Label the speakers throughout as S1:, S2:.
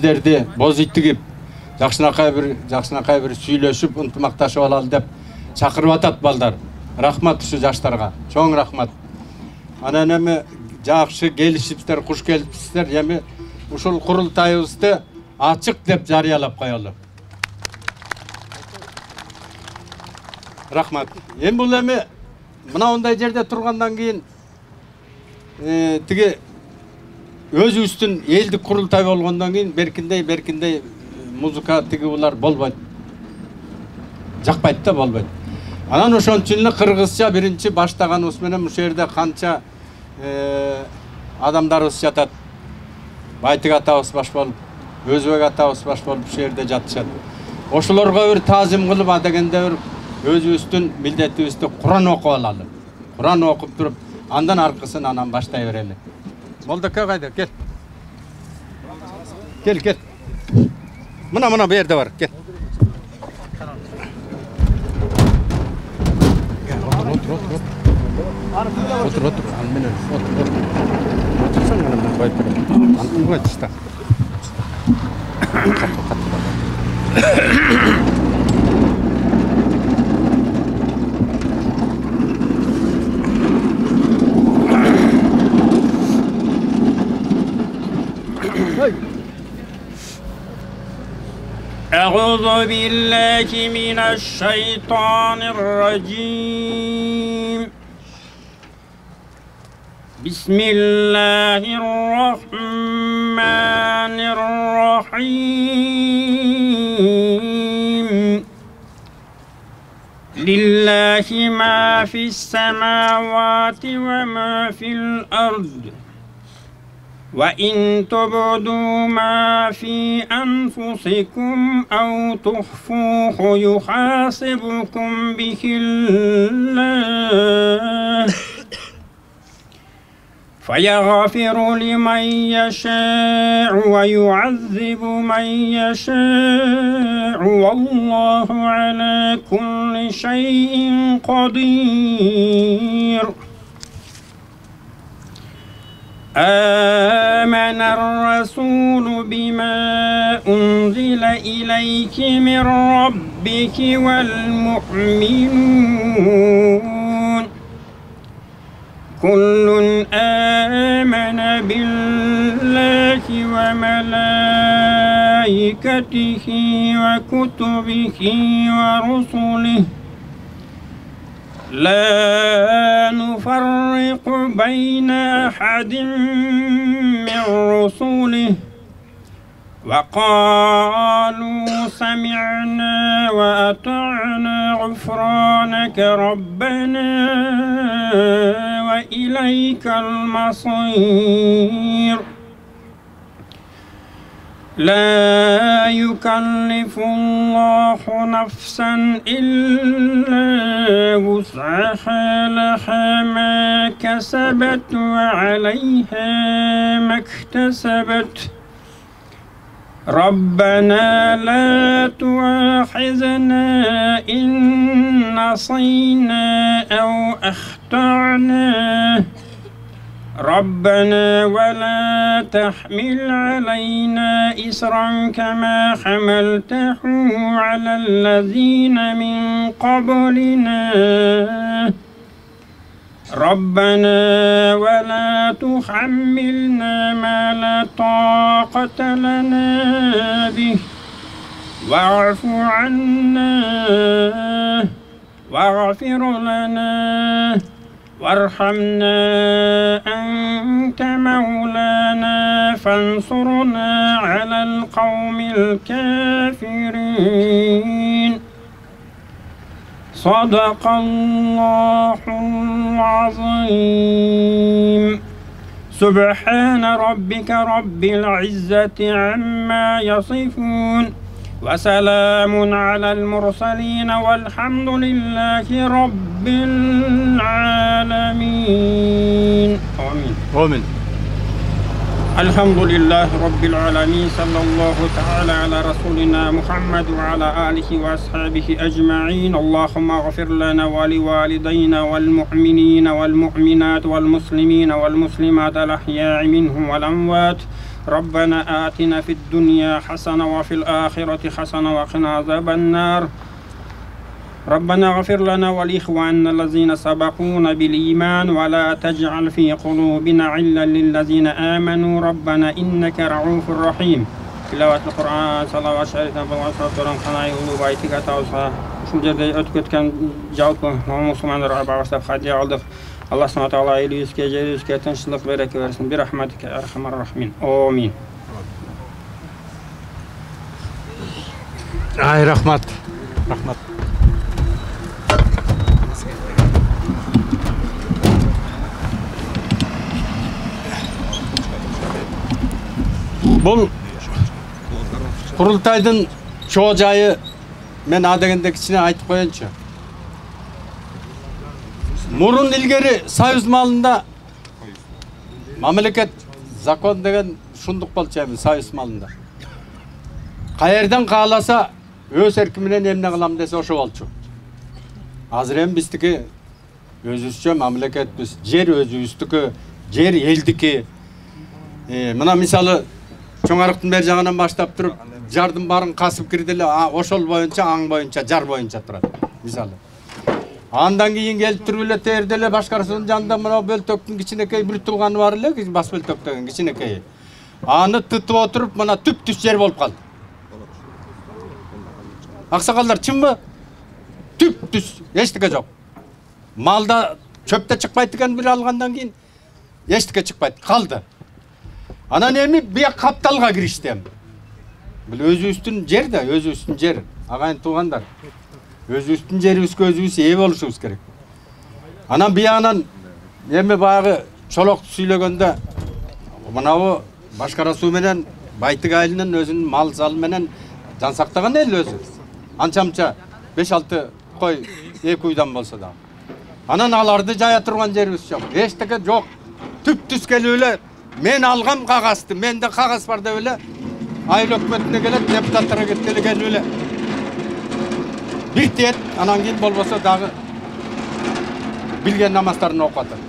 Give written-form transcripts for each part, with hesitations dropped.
S1: сіздерді боз иттігіп, жақшынақай бір сүйлөшіп, ынтымақташып алалы деп шақырып атат балдар. Рахмат ушу жаштарға, чоң рахмат. Анан эми жакшы келишипсиздер, куш келипсиздер. Эми ушул курултайыбызды ачык деп жарыялап коелу. Рахмат. Эми бул эми мынандай жерде тургандан кийин тиги өзүбүздүн элдик курултай болгондон кийин беркиндей музыка тиги булар болбойт. Жакпайт да болбойт. Анан ошон үчүн эле кыргызча биринчи баштаганыбыз менен ушул жерде канча адамдарыбыз жатат. Байтык атабыз баш болуп, Өзбек атабыз баш болуп ушул жерде жатышат. Ошолорго бир таазим кылып адегенде бир өзүбүздүн милдетибизди Куран окуп алалы. Куран окуп туруп, андан аркысын анан баштай берели. Молдока кайда? Кел. Кел. Мына бу жерде бар. Кел. Otur. Almenen. Otur. Otursan yanımdan koyup durayım. Altını koy işte.
S2: أعوذ بالله من الشيطان الرجيم بسم الله الرحمن الرحيم لله ما في السماوات وما في الأرض وإن تبدوا ما في أنفسكم أو تخفوه يحاسبكم به الله فيغفر لمن يشاء ويعذب من يشاء والله على كل شيء قدير آمن الرسول بما أنزل إليك من ربك والمؤمنون كل آمن بالله وملائكته وكتبه ورسله لا نفرق بين أحد من رسله وقالوا سمعنا وأطعنا غفرانك ربنا وإليك المصير لا يكلف الله نفسا إلا وسعها لها ما كسبت وعليها ما اكتسبت ربنا لا تؤاخذنا إن نسينا أو أخطأنا ربنا ولا تحمل علينا إصرا كما حملته على الذين من قبلنا ربنا ولا تحملنا ما لا طاقة لنا به واعف عنا واغفر لنا وارحمنا أنت مولانا فانصرنا على القوم الكافرين صدق الله العظيم سبحان ربك رب العزة عما يصفون وسلام على المرسلين والحمد لله رب العالمين آمين الحمد لله رب العالمين صلى الله تعالى على رسولنا محمد وعلى آله وأصحابه أجمعين اللهم اغفر لنا ولوالدينا والمؤمنين والمؤمنات والمسلمين والمسلمات الأحياء منهم والأموات ربنا آتنا في الدنيا حسنة وفي الآخرة حسنة وقنا عذاب النار ربنا اغفر لنا ولإخواننا الذين سبقونا بالإيمان ولا تجعل في قلوبنا غلا للذين آمنوا ربنا إنك رؤوف رحيم تلاوة القرآن صلوات شريفة بالغسرة قناة ولوبايتك توصى ушул жерде өтүп кеткен жалпы мусулмандарга багыштап хадия алдык. Аллах субхана тағала элибизге, жерибизге тынччылык береке берсин. Би рахматика архамар рахимин. Амин.
S1: Ай, рахмат. Рахмат. Бул курултайдын чоо жайы мен адегенде кичине айтып коеюнчу. Мурун илгери союз малында мамлекет закон деген шундук болчу эми союз малында. Каерден кааласа өз эрки менен эмне кылам десе ошо болчу. Азыр эми биздики өзүбүзчө мамлекетбиз, жер өзүбүздүкү, жер элдики. Мына мисалы чоң арыктын бер жагынан баштап туруп, жардын барын касып кирди эле, ошол боюнча, аң боюнча, жар боюнча турат. Мисалы. Андан кийин келип туруп эле терде эле башкарасынын жанында мына бөлтөктүн кичинекей бир тулганы бар эле, бас бөлтөк деген кичинекей. Аны тытып отуруп, мына түп-түз жер болуп калды. Аксакалдар чынбы? Түп-түз, эчтеке жок. Малда чөптө чыкпайт экен бир алгандан кийин эчтеке чыкпайт, калды. Анан эми бияк капталга киришти. Бул өзүбүздүн жер да, өзүбүздүн жер. Агайын туугандар. Өзүбүздүн жерибизге өзүбүз ээ болушубуз керек. Анан биягынан эми баягы чолокту сүйлөгөндө мынабу башкара суу менен Байтык айылынын өзүнүн мал залы менен жан сактаган эл өзү. Анча-мынча 5-6 кой 2 уйдан болсо да. Анан аларды жая турган жерибиз жок. Эчтеке жок. Түп-түз келип эле мен алгам кагазды, менде кагаз бар деп эле айыл өкмөтүнө келет, депутаттарга кеткеле келип эле бир тет, анан кийин болбосо дагы билген намаздарын окуп атат.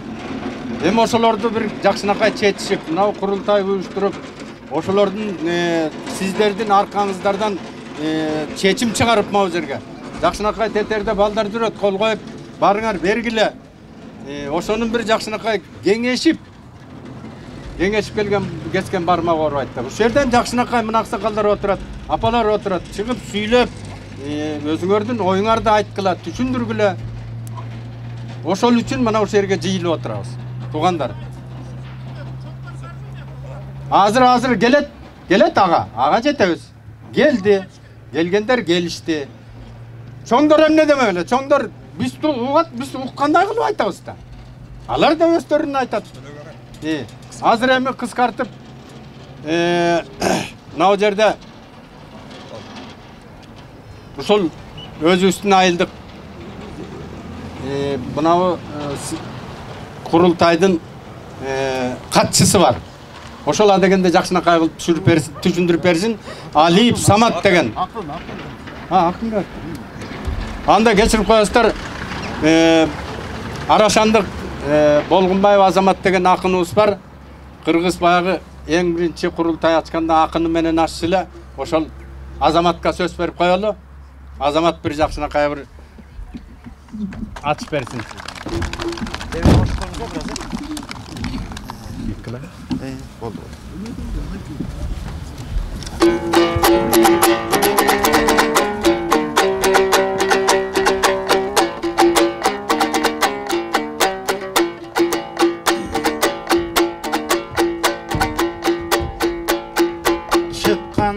S1: Эми ошолорду бир жакшынакай четишип, мына курултай уюштуруп, ошолордун сиздердин аркаңыздардан чечим чыгарып могу жерге. Жакшынакай тетерде балдар жүрөт, кол коюп, барыңар бергиле. Ошонун бир жакшынакай кеңешип келген бармак орбайт да. Ушул жерден жакшынакай мына аксакалдар отурат, апалар отурат, чыгып сүйлөп, өзүңөрдүн оюңарды айткыла, түшүндүргүлө. Ошол үчүн мына ушул жерге жыйылып отурабыз. Туугандар. Азыр келет ага жетебиз. Келди. Келгендер келишти. Чоңдор эмне деме эле? Чоңдор бизди угат, биз уккандай кылып айтабыз да. Алар да өздөрүн айтат. Азыр эми кыскартып мына жерде ушул өзүбүздүн айылдык мына курултайдын катчысы бар. Ошол адегенде жакшынакай кылып түшүндүрүп берсин. Алиев Самат деген. Акын. Анда кечирип коесуздар. Арашандык Болгунбаев Азамат деген акыныбыз бар. Кыргыз баягы эң биринчи курултай ачканда акыны менен аччы эле. Ошол Азаматка сөз берип коелу. Азамат бир жакшынакай бир ачып берсин. Болду.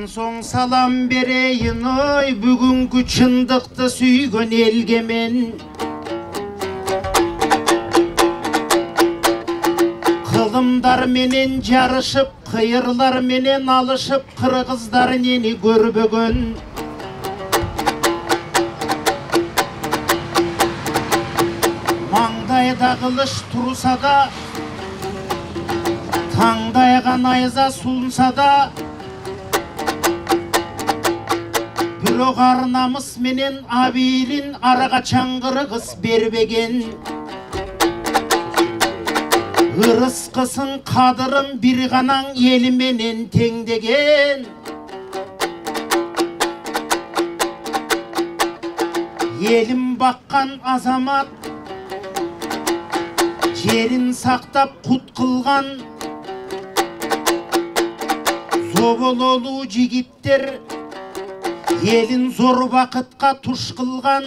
S3: Soң салам берейін ой, бүгінгі чындықты сүйгөн елге мен. Кылымдар менен жарышып, кыйырлар менен алышып, кыргыздар нени көрбөгөн. Маңдайда кылыч турса да, таңдайга найза сунса да, бирок ар намыс менен абилин арага чаңгыргыс бербеген. ырыскысың қадырым бір ғанаң еліменен теңдеген. Елім баққан азамат, жерін сақтап құт қылған, зобололу жігіттер, елін зор бақытқа туш қылған.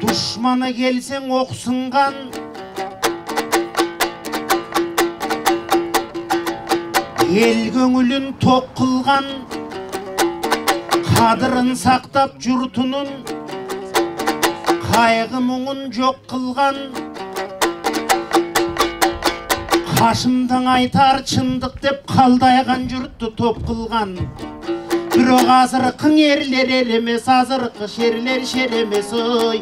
S3: Дұшманы келсең оқсынған, ел көңілін тоқ қылған, қадырын сақтап жұртының, қайғы мұңын жоқ қылған. Қашымдан айтар шындық деп қалдайған жұртты топ қылған. Бірақ азырқың ерлер ер емес, азырқы шерлер шер емес, ой,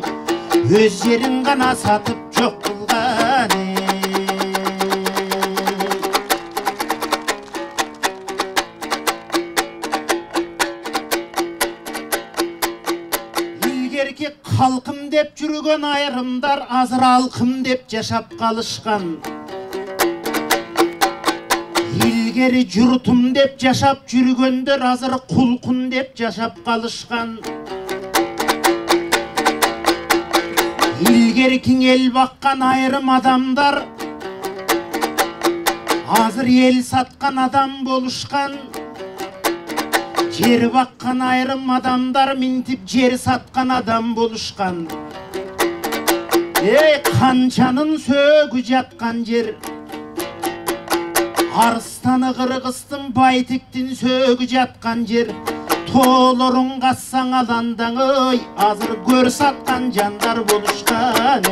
S3: өз жерін ғана сатып жоқ қылған. Илгерке қалқым деп жүрген айырымдар азыр алқым деп жашап қалышқан. Илгері жұртым деп жашап жүргендер азыр құлқын деп жашап қалышқан. Илгеркің ел баққан айырым адамдар азыр ел сатқан адам болышқан. Жер баққан айырым адамдар мінтіп жер сатқан адам болышқан. Қаншаның сөгі жатқан жер, Арыстаны Қырғызстың Байтектің сөгі жатқан жер, толырын қассаң аландаң, ой, азыр көр сатқан жандар болышқан.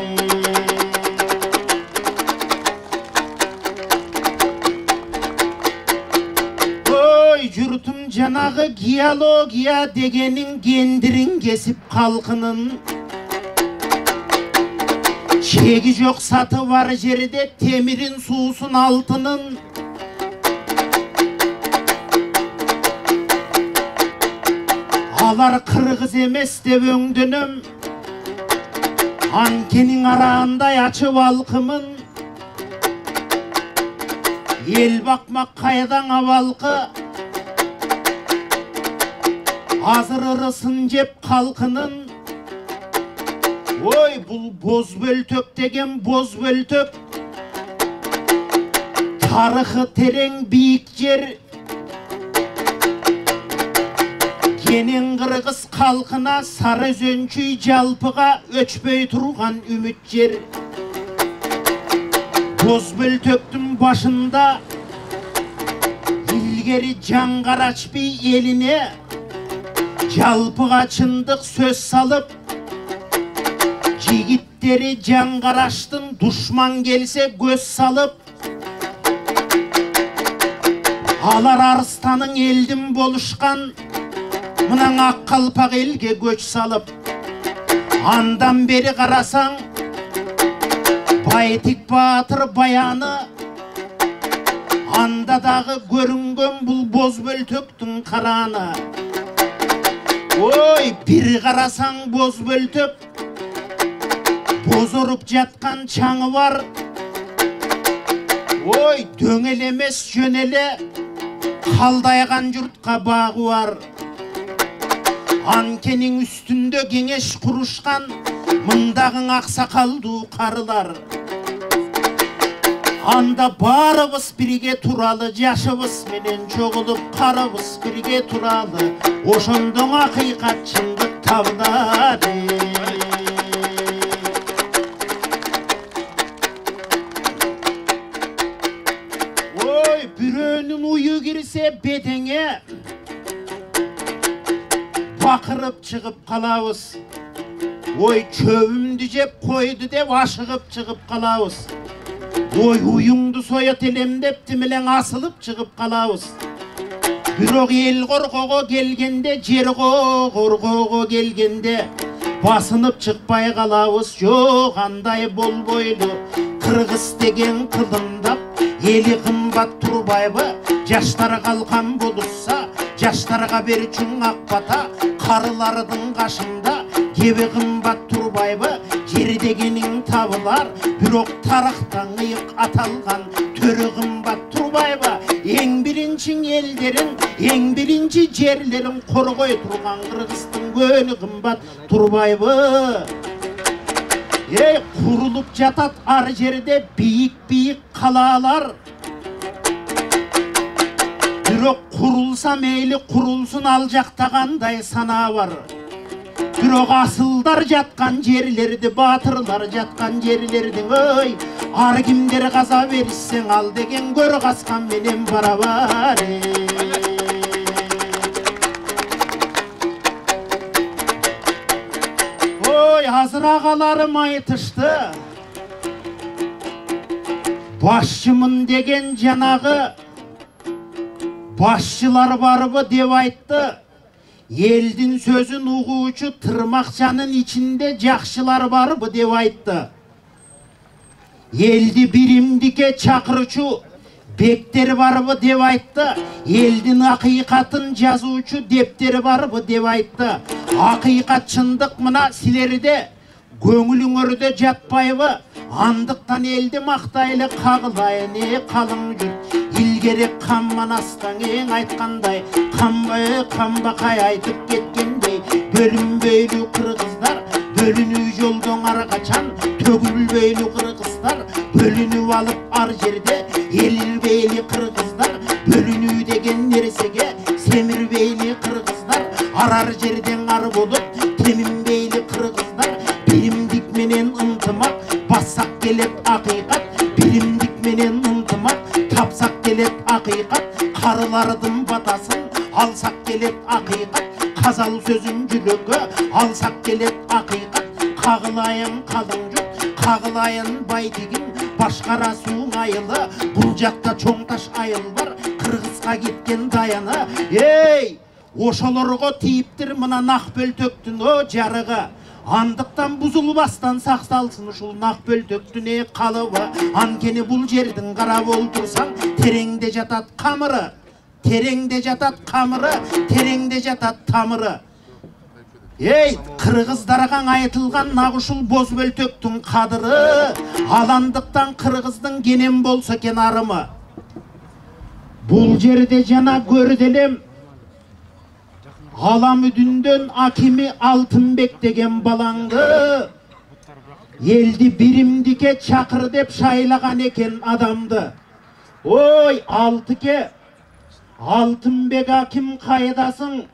S3: Ой, жұртым жанағы геология дегенің кендірін кесіп қалқының. Шегі жоқ саты бар жерде темірін сусын алтынын. Алар қырғыз емес деп өңдінім, анкенің араңдай ашып алқымын. Ел бақмақ қайдан авалқы, азыр ырысын жеп қалқының. Ой, бұл боз бөлтөк деген боз бөлтөк, тарихы терең биік жер. Кенен Қырғыз қалқына сары зөнчүй жалпыға өчпей тұрған үміт жер. Боз бөлтөктің башында илгері жаңғарач би еліне жалпыға чындық сөз салып, жігіттері жаңғараштың дұшман келсе көз салып, алар арыстаның елдің болышқан, мұнан ақ қалпақ елге көч салып. Андан бері қарасаң, Байтек батыр баяны, андадағы көрінген бұл боз бөлтөктің қараны. Ой, бір қарасаң боз бөлтөк, боз ұрып жатқан чаңы бар. Ой, дөңел емес жөнеле, қалдайған жұртқа бағы бар. Анкенің үстінде кеңеш құрышқан, мұндағың ақсақалды қарылар. Анда барыбыз бірге туралы, жашыбыз менен жоғылып қарыбыз бірге туралы, ошондон ақиқат шындық табылады. Ой, бирөөнүн уyu кирсе бетеңе, бақырып шығып қалауыз. Ой, чөбімді жеп қойды деп ашығып шығып қалауыз. Ой, уюңды соя телем деп тімілен асылып шығып қалауыз. Бирок ел қорғоға келгенде, жер қорғоға келгенде, басынып шықпай қалауыз. Жоқ, андай болбойлу, Қырғыз деген қылындап, елі қымбат Турбайбы, жаштар қалқан болса, жаштарға берчүн ақ бата, қарылардың қашында, кебе қымбат Турбайбы, жер дегенің табылар, бирок тарақтан ыйык аталған төрі қымбат Турбаева. Ең бірінші елдерін, ең бірінші жерлерін қорғай тұрған Қырғыздың көні қымбат Турбаева. Құрылып жатат ар жерде бийик қалалар. Бирок құрылса мейлі құрылсын, ал жақта қандай сана бар. Бирок асылдар жатқан жерлерді, батырлар жатқан жерлердің ар кимдер қаза берсең ал деген көр қасқан менен барабар. Азыр ағаларым айтышты, басшымын деген жанағы басшылар барбы деп айтты. Елдің сөзін угуучу тырмакчанын ичинде жакшылар барбы деп айтты. Елді биримдикке чакырчу бектер барбы деп айтты. Елдің акыйкатын жазуучу дептер барбы деп айтты. Акыйкат чындык мына силерде көңүлүңөрдө жатпайбы? Андыктан элди мактайлы кагылайын калың жұрт. Илгерек камман астан эң айткандай, камбакай айтып кеткендей. Бөлүнбөйлү кыргыздар, бөлүнүү жолдон ар качан. Төгүлбөйлү кыргыздар, бөлүнүп алып ар жерде. Элилбейли кыргыздар, бөлүнүү деген нерсеге семирбейли кыргыздар. Ар жерден ар болуп теминбейли кыргыздар. Биримдик менен ынтымак бассак келет акыйкат. Биримдик менен ынтымак тапсак келет акыйкат. Карылардын батасын алсак келет акыйкат. Казал сөзүн жүрөгкө алсак келет акыйкат. Кагылайын калың жұрт, кагылайын байтигин. Башкара сууң айылы, бул жакта чоң таш айыл бар. Кыргызга кеткен даяны. Ошолорго тийиптир мына нак бөлтөктүн жарыгы. Андыктан бузулбастан сакталсын ушул нак бөлтөктүн калыбы. Анткени бул жердин карап олтурсаң, тереңде жатат камыры. Тереңде жатат камыры, тереңде жатат тамыры. Кыргыздарга айтылган нак ушул боз бөлтөктүн кадыры. Аландыктан кыргыздын кенен болсо экен арымы. Бул жерде жана көрделем Аламүдүндөн Акими Алтынбек деген балаңды. Елди биримдикке чакыр деп шайлаган экен адамды. Ой, Алтыке, Алтынбек Аким кайдасың?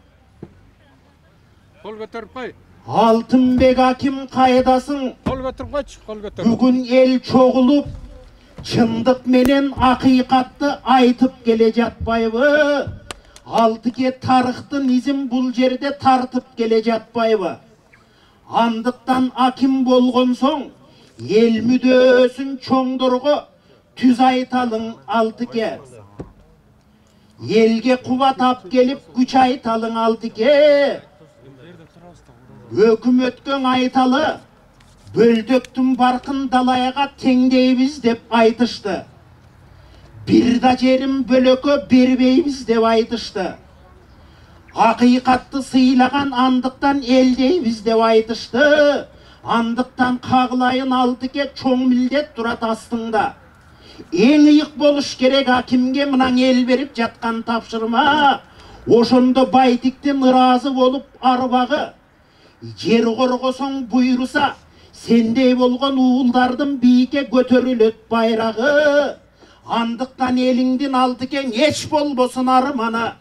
S1: Кол көтөрүп кой.
S3: Алтынбек Аким кайдасың?
S1: Кол көтөрүп койчу, кол көтөр.
S3: Бүгүн эл чогулуп, чындык менен акыйкатты айтып келе жатпайбы? Алтыке тарыхтын изин бул жерде тартып келе жатпайбы? Андыктан Аким болгон соң, эл мүдөөсүн чоңдорго түз айталың Алтыке. Элге кубат ап келип күч айталың Алтыке. Өкмөткөн айталы, бөлтөктүн баркын далайга теңдейбиз деп айтышты. Бир да жерин бөлөккө бербейбиз деп айтышты. Акыйкатты сыйлаган андыктан элдейбиз деп айтышты. Андыктан кагылайын Алтыке, чоң милдет турат астыңда. Эң ыйык болуш керек Акимге мынан эл берип жаткан тапшырма. Ошондо байтиктен ыраазы болуп арбагы. Жер коргосоң буйруса, сендей болгон уулдардын бийикке көтөрүлөт байрагы. Андыктан элиңдин Алтыке эч болбосун арманы.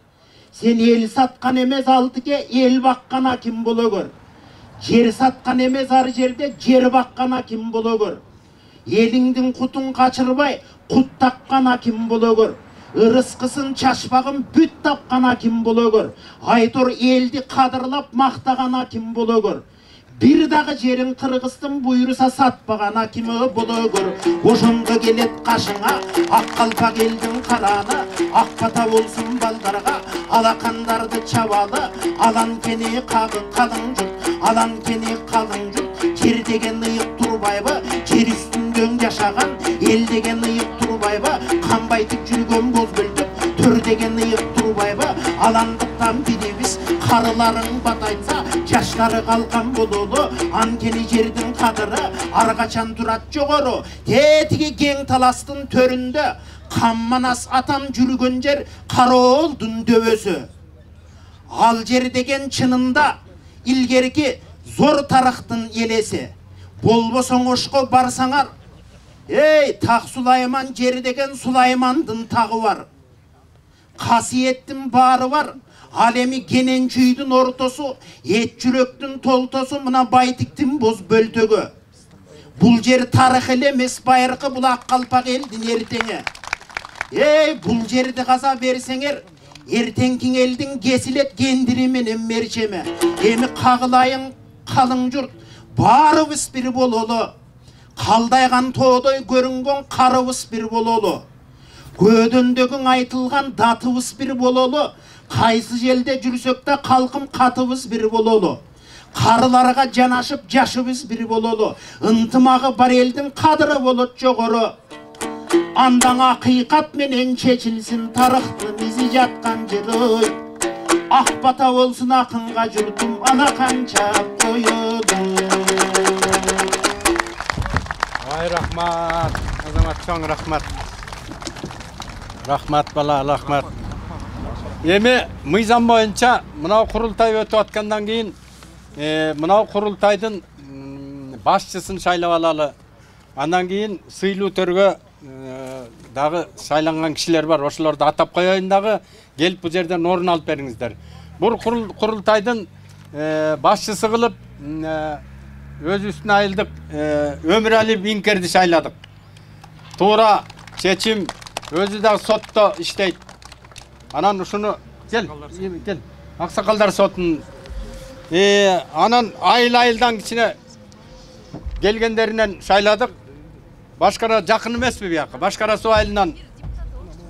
S3: Сен эл саткан эмес Алтыке, эл баккан Аким боло көр. Жер саткан эмес ар жерде жер баккан Аким боло көр. Элиңдин кутун качырбай, кут тапкан Аким боло көр. Ырыскысын чачпагын бүт тапкан Аким боло көр. Айтор элди кадырлап мактаган Аким боло көр. Бир дагы жерин Кыргыздын буйруса сатпаган Акимы боло көр. Ошондо келет кашыңа ак калпак элдин караны. Ак бата болсун балдарга алакандарды чабалы. Алан кени калың жұрт, алан кени калың жұрт. Жер деген ыйык турбайбы, жер үстүндөн жашаган эл деген ыйык турбайбы. Камбайтып жүргөн боз бөлтөк төр деген ыйык турбайбы аландыктан бирибиз карыларың батайса жаштары калкан бололу анткени жердин кадыры ар качан турат жогору тетиги кең таластын төрүндө Камманас атам жүргөн жер Кароолдун дөбөсү ал жер деген чынында илгерки зор тарыхтын элеси болбосоң ошко барсаңар эй так Сулайман жери деген Сулаймандын тагы бар касиеттин баары бар ал эми кенен чүйдүн ортосу эт жүрөктүн толтосу мына Байтиктин боз бөлтөгү бул жер тарых эле эмес байыркы булак калпак элдин эртеңи эй бул жерди каза берсеңер эртеңки элдин кесилет кендири менен мерчеме эми кагылайын калың журт баарыбыз бир бололу калдайган тоодой көрүнгөн карыбыз бир бололу көдөндөгүң айтылган датыбыз бир бололу кайсы желде жүрсөк да калкым катыбыз бир бололу карыларга жанашып жашыбыз бир бололу ынтымагы бар элдин кадыры болот жогору андан акыйкат менен чечилсин тарыхтын изи жаткан жери ак бата болсун акынга журтум ана канча коюдум
S1: Ай рахмат, азамат чоң рахмат. Рахмат бала, рахмат. Эми мыйзам боюнча мынау курултай өтүп аткандан кийин мынау курултайдын башчысын шайлап алалы. Андан кийин сыйлуу төргө дагы шайланган кишилер бар. Ошолорду атап коеюн дагы, келип бул жерден орун алып бериңиздер. Бул курултайдын башчысы кылып өзүбүздүн айылдык Өмүрали Биңкерди шайладык. Туура чечим өзү дагы сотто иштейт. Анан ушуну кел. Аксакалдар сотун анан айыл-айылдан кичине келгендеринен шайладык. Башкара жакын эмеспи бияка? Башкара суу айылынан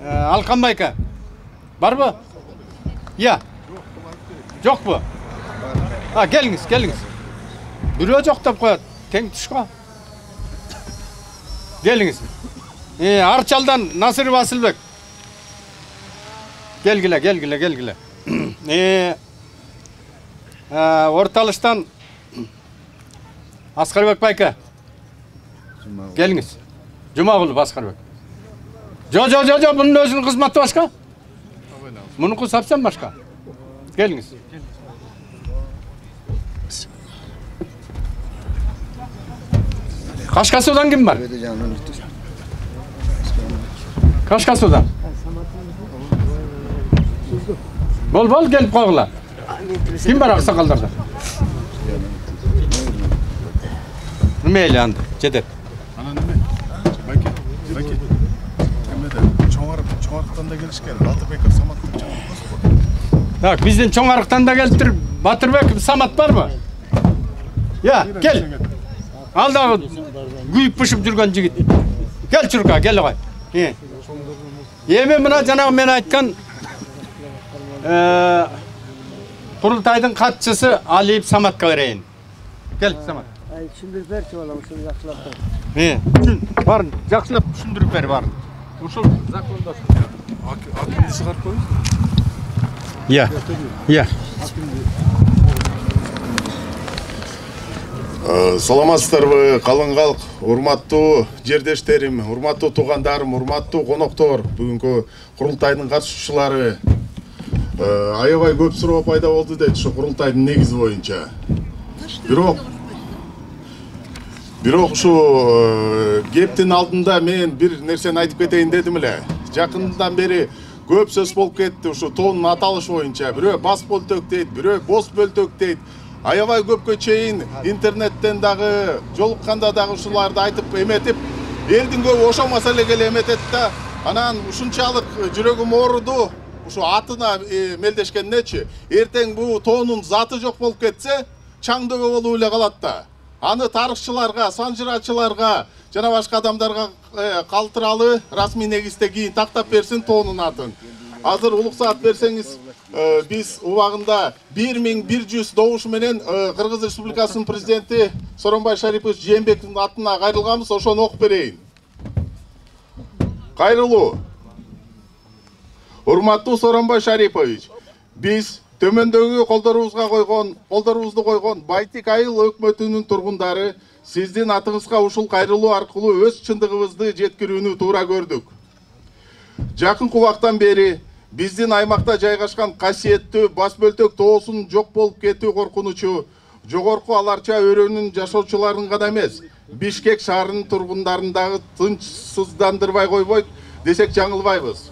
S1: Алкан байка. Барбы? Я. Жокпу? Келиңиз. Бирөө жок деп коет. Тең түшкө. Келиңиз. Арчалдан Насыр Басылбек. Келгиле. Орталыштан Аскарбек байка. Келиңиз. Жумагулов Аскарбек. Жо, мунун өзүнүн кызматы башка. Мунуку совсем башка. Келиңиз. Кашкасуудан ким бар? Кашкасуудан. Бол келип койгула. Ким бар аксакалдарда? Мейли анда, жетет.
S4: Анан неме? Байке. Эмеде чоңарыктан да келишкен. Батырбек Саматтын чоңарыкты.
S1: Так, биздин чоңарыктан да келиптир. Батырбек Самат барбы? Я, кел. Ал дагы күйүп пышып жүргөн жигит. Кел чурка, кел ой. Эми мына жанагы мен айткан курултайдын катчысы Алиев Саматка берейин. Кел, Самат.
S5: Түшүндүрүп берчи балам, ушуну жакшылап.
S1: Барын жакшылап түшүндүрүп бер барын. Ушул закондош.
S4: Акимди чыгарып коюңуз.
S1: Я.
S4: Саламатсыздарбы, калың калк, урматтуу жердештерим, урматтуу туугандарым, урматтуу коноктор, бүгүнкү курултайдын катышуучулары. Аябай көп суроо пайда болду дейт ушу курултайдын негизи боюнча. Бирок ушу кептин алдында мен бир нерсени айтып кетейин дедим эле. Жакындан бери көп сөз болуп кетти ушу тоонун аталышы боюнча. Бирөө бас бөлтөк дейт, бирөө боз бөлтөк дейт. Аябай көпкө чейин интернеттен дагы жолукканда дагы ушуларды айтып эметип, элдин көбү ошол маселеге эле эметет да. Анан ушунчалык жүрөгүм ооруду. Ушу атына мелдешкеннечи, эртең бул тоонун заты жок болуп кетсе, чаңдөгө болуп эле калат да. Аны тарыхчыларга, санжырачыларга, жана башка адамдарга калтыралы расмий негизде кийин тактап берсин тоонун атын. Азыр улук саат берсеңиз, биз убагында 1100 добуш менен Кыргыз Республикасынын президенти Сооронбай Шарипович Жээнбековдун атына кайрылганбыз, ошону окуп берейин. Кайрылуу. Урматтуу Сооронбай Шарипович, биз төмөндөгү колдорубузду койгон Байтик айыл өкмөтүнүн тургундары сиздин атыңызга ушул кайрылуу аркылуу өз чындыгыбызды жеткирүүнү туура көрдүк. Жакынкы убактан бери биздин аймакта жайгашкан касиеттүү бас бөлтөк тоосунун жок болуп кетүү коркунучу жогорку аларча өрөөнүн жашоочуларын гана эмес, Бишкек шаарынын тургундарын дагы тынчсыздандырбай койбойт десек жаңылбайбыз.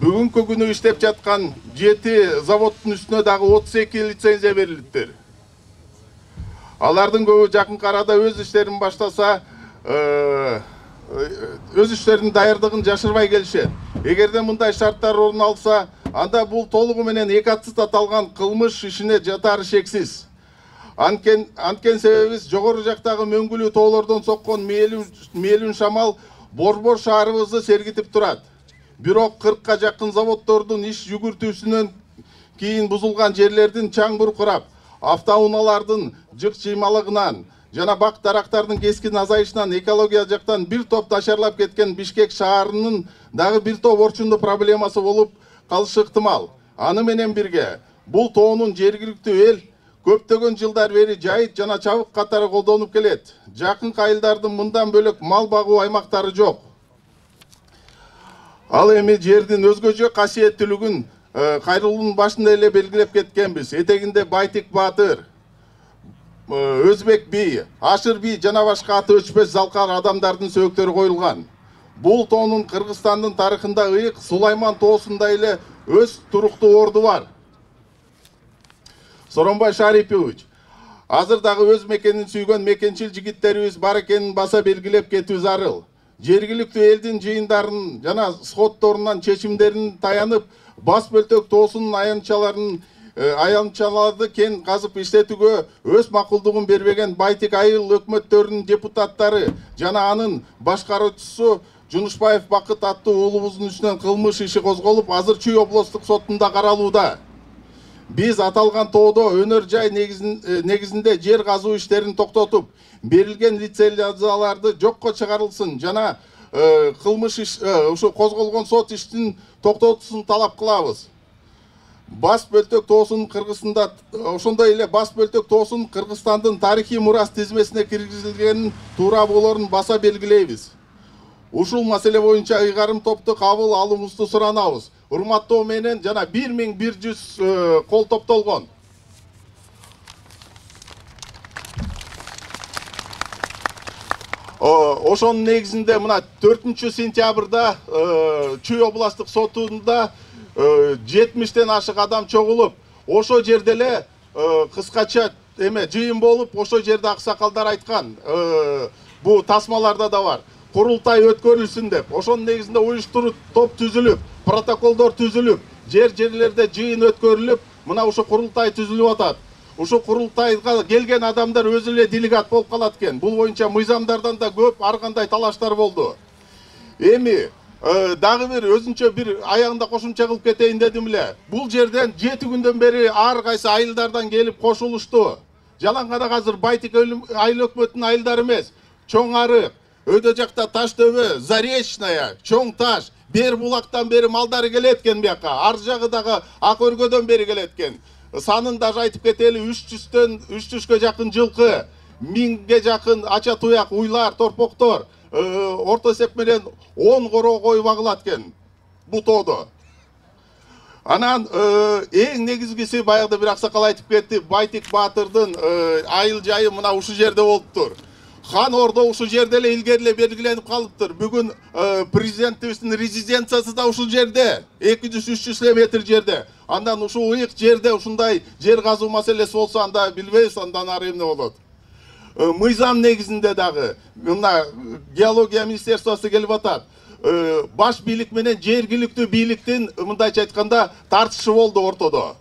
S4: Бүгүнкү күнү иштеп жаткан 7 заводдун үстүнө дагы 32 лицензия берилиптир. Алардын көбү жакынкы арада өз иштерин баштаса, өз иштеринин даярдыгын жашырбай келишет. Эгерде мындай шарттар орун алса, анда бул толугу менен эки атсыз аталган кылмыш ишине жатары шексиз. Анкен себебибиз жогору жактагы мөңгүлүү тоолордон соккон мээлүүн шамал Борбор шаарыбызды сергитип турат. Бирок 40ка жакын заводдордун иш жүгүртүүсүнөн кийин бузулган жерлердин чаң буркурап, автоунаалардын жык чыймалыгынан жана бак дарактардын кескин азайышынан экология жактан бир топ начарлап кеткен Бишкек шаарынын дагы бир топ орчундуу проблемасы болуп калышы ыктымал. Аны менен бирге бул тоонун жергиликтүү эл көптөгөн жылдар бери жайыт жана чабык катары колдонуп келет. Жакынкы айылдардын мындан бөлөк мал багуу аймактары жок. Ал эми жердин өзгөчө касиеттүүлүгүн кайрылуунун башында эле белгилеп кеткенбиз. Этегинде Байтик Баатыр, Өзбек би, Ашыр би жана башка аты өчпөс залкар адамдардын сөөктөрү коюлган. Бул тоонун Кыргызстандын тарыхында ыйык Сулайман тоосунда эле өз туруктуу орду бар. Сооронбай Шарипович, азыр дагы өз мекенин сүйгөн мекенчил жигиттерибиз бар экенин баса белгилеп кетүү зарыл. Жергиликтүү элдин жыйындарын жана сходторунан чечимдерин таянып, бас бөлтөк тоосунун аянтчаларды кен казып иштетүүгө өз макулдугун бербеген Байтик айыл өкмөттөрүнүн депутаттары жана анын башкаруучусу Жунушбаев Бакыт аттуу уулубуздун үстүнөн кылмыш иши козголуп, азыр Чүй облустук сотунда каралууда. Биз аталган тоодо өнөр жай негизинде жер казуу иштерин токтотуп, берилген лицензияларды жокко чыгарылсын жана кылмыш иш ушу козголгон сот иштин токтотуусун талап кылабыз. Бас бөлтөк тоосунун Кыргызстанда ошондой эле бас бөлтөк тоосунун Кыргызстандын тарыхый мурас тизмесине киргизилгенин туура болорун баса белгилейбиз. Ушул маселе боюнча ыйгарым топту кабыл алуңузду суранабыз. Урматтоо менен жана 1100 кол топтолгон. Ошонун негизинде мына 4-сентябрда Чүй областык сотунда 70-тен ашык адам чогулуп, ошо жерде эле кыскача жыйын болуп, ошо жерде аксакалдар айткан, бул тасмаларда да бар. Курултай өткөрүлсүн деп, ошонун негизинде уюштуруу топ түзүлүп, протоколдор түзүлүп, жерлерде жыйын өткөрүлүп, мына ошо курултай түзүлүп атат. Ошо курултайга келген адамдар өзү эле делегат болуп калат экен. Бул боюнча мыйзамдардан да көп ар кандай талаштар болду. Эми дагы бир өзүнчө бир аягында кошумча кылып кетейин дедим эле. Бул жерден 7 күндөн бери ар кайсы айылдардан келип кошулушту. Жалаң гана азыр Байтик айыл өкмөтүнүн айылдары эмес, Чоң Арык, өйдө жакта Таш төбө, Заречная, Чоң Таш, бер булактан бери малдары келет экен бияка. Ар жагы дагы Ак өргөдөн бери келет экен. Санын даже айтып кетели, 300-кө жакын жылкы, 1000ге жакын ача туяк уйлар, торпоктор, орто эсеп менен 10 коро кой багылат экен бул тоодо. Анан эң негизгиси баягы бир аксакал айтып кетти, Байтик Баатырдын айыл жайы мына ушул жерде болуптур. Хан Ордо ушул жерде эле илгериле белгиленип калыптыр. Бүгүн президентибиздин резиденциясы да ушул жерде, 200-300 метр жерде. Андан ушул ыйык жерде ушундай жер казуу маселеси болсо, анда билбейбиз, андан ары эмне болот. Мыйзам негизинде дагы мына геология министерствосу келип атат. Баш бийлик менен жергиликтүү бийликтин мындайча айтканда тартышы болду ортодо.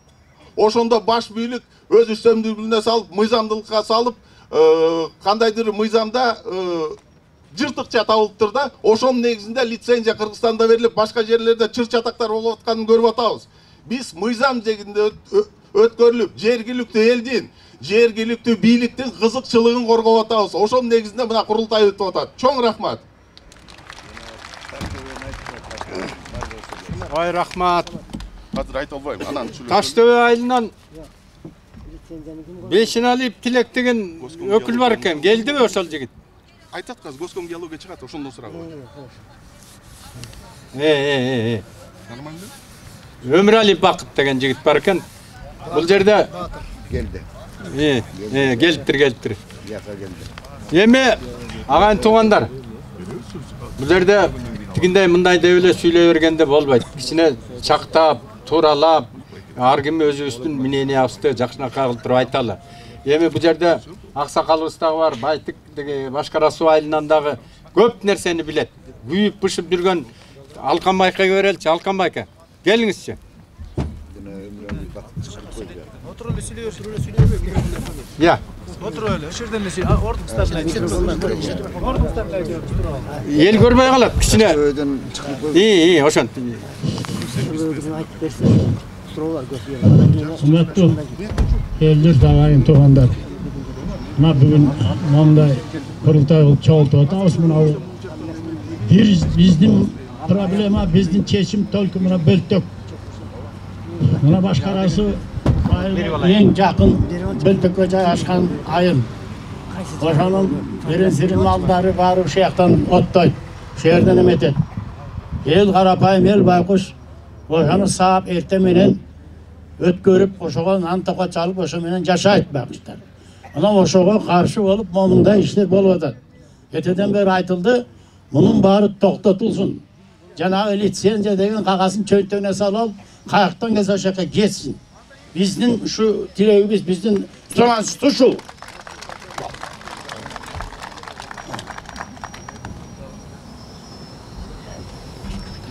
S4: Ошондо баш бийлик өз үстөмдүгүнө салып, мыйзамдылыкка салып, кандайдыр мыйзамда жыртыкча табылыптыр да, ошонун негизинде лицензия Кыргызстанда берилип, башка жерлерде чыр чатактар болуп атканын көрүп атабыз. Биз мыйзам дегенде өткөрүлүп, жергиликтүү элдин, жергиликтүү бийликтин кызыкчылыгын коргоп атабыз. Ошонун негизинде мына курултай өтүп атат. Чоң рахмат.
S1: Ой, рахмат.
S4: Азыр айта албайм. Анан
S1: Таштөбе айылынан Бешиналиев Тилек деген өкүл бар экен. Келдиби ошол жигит?
S4: айтат казыр Госком диалогия чыгат, ошондон сурагы бар. Нормально?
S1: Өмүралиев Бакыт деген жигит бар экен. Бул жерде
S6: Geldi.
S1: келиптир.
S6: Yaka geldi.
S1: Эми агайын туугандар. Бул жерде тигиндей мындай деп эле сүйлөй бергенде болбойт. Кичине чактап, тууралап, ар ким өзүбүздүн мнениябызды жакшынакай кылып туруп айталы. Эми бул жерде аксакалыбыз дагы бар, Байтык Башкара суу айылынан дагы көп нерсени билет. Күйүп бышып жүргөн Алкан байкага береличи, Алкан байка. Келиңизчи.
S5: Otur öyle söylüyor.
S1: Ya.
S5: Otur öyle. Şuradan mesela ortak startlar diyor.
S1: El görmeye kalat kişine.
S6: Köyden çıkıp
S1: İyi, hoşan.
S7: Hürmetli eldir dağayın tuğanlar. Ma bugün monday kurultay kılıp çoğultu otağız mına bizden problema, bizden çeşim tolkumuna böltük. Mına başkarası en yakın böltükle cay aşkan ayın. Oşanın birin malları var o şeyhtan ottay. Şehirden emetet. El karapayım, el baykuş. Oşanı sahip ertemenen ötkörüp oşoğa antaqa çalıp oşo menen jaşayt bakışlar. Ana oşoğa karşı olup monunda işler bolwatat. Eteden beri aytıldı. Bunun bari toxtatılsın. Janağı litsenziya деген kağasın çöntөгüne salal, kayaktan kez aşağı geçsin. Bizden şu dileğimiz, bizden sonrası şu.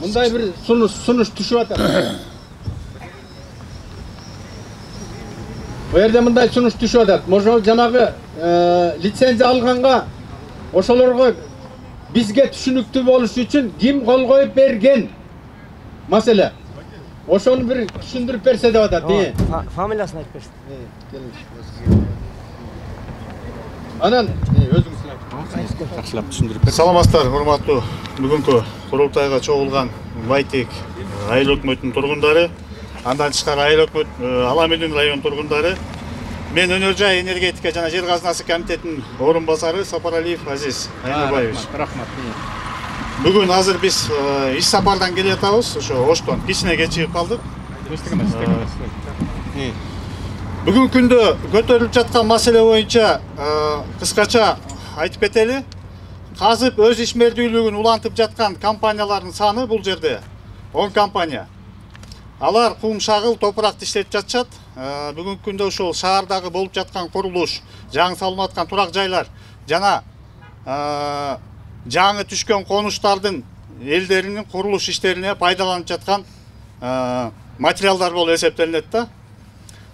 S1: Мындай bir sunuş düşüp atar. Bu yerde mындай sunuş düşüp atar. Možda janagı litsenziya alганга ошолорго bizge түшүнүктүү болуш үчүн ким кол коюп берген маселе. Ошону bir түшүндүрүп берсе деп атат.
S5: Familiyasını ayıp versin.
S1: Анан өзүңүз жакшылап түшүндүрүп берсеңиз.
S8: Саламатсыздар, урматтуу бүгүнкү курултайга чогулган Байтек айыл өкмөтүнүн тургундары, андан тышкары айыл өкмөт Аламелин район тургундары, мен Өнөр жай энергетика жана жер казынасы комитетинин орун басары Сапаралиев Азиз Айнабаевич.
S1: Рахмат.
S8: Бүгүн азыр биз иш сапардан келе жатабыз, ошо Оштон кичине кечигип калдык. Бүгүнкү күндө көтөрүлүп жаткан маселе боюнча кыскача айтып кетели. Казып өз ишмердүүлүгүн улантып жаткан компаниялардын саны бул жерде 10 компания. Алар кум шагыл топуракты иштетип жатышат. Бүгүнкү күндө ошол шаардагы болуп жаткан курулуш, жаңы салынып аткан турак жайлар жана жаңы түшкөн конуштардын элдеринин курулуш иштерине пайдаланып жаткан материалдар болуп эсептелинет да.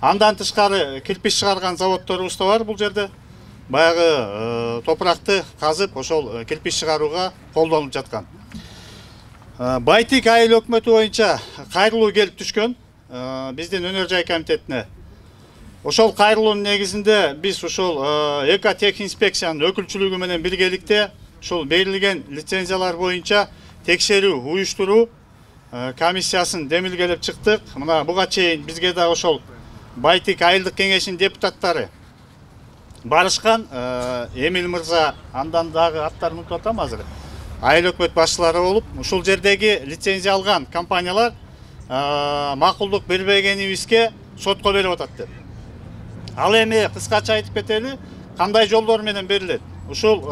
S8: Андан тышкары кирпич чыгарган заводторубуз да бар бул жерде. Баягы топуракты казып ошол кирпич чыгарууга колдонулуп жаткан. Байтек айыл өкмөтү боюнча кайрылуу келип түшкөн биздин Өнөр жай комитетине. Ошол кайрылуунун негизинде биз ошол экотехинспекциянын өкүлчүлүгү менен биргеликте ошол берилген лицензиялар боюнча текшерүү уюштуруу комиссиясын демилгелеп чыктык. Мына буга чейин бизге да ошол Байтек айылдык кеңешинин депутаттары барышкан. Эмил мырза, андан дагы аттарын унутуп атам азыр. Айыл өкмөт башчылары болуп, ушул жердеги лицензия алган компаниялар макулдук бербегенибизге сотко берип атат деп. Ал эми кыскача айтып кетели, кандай жолдор менен берилет. Ушул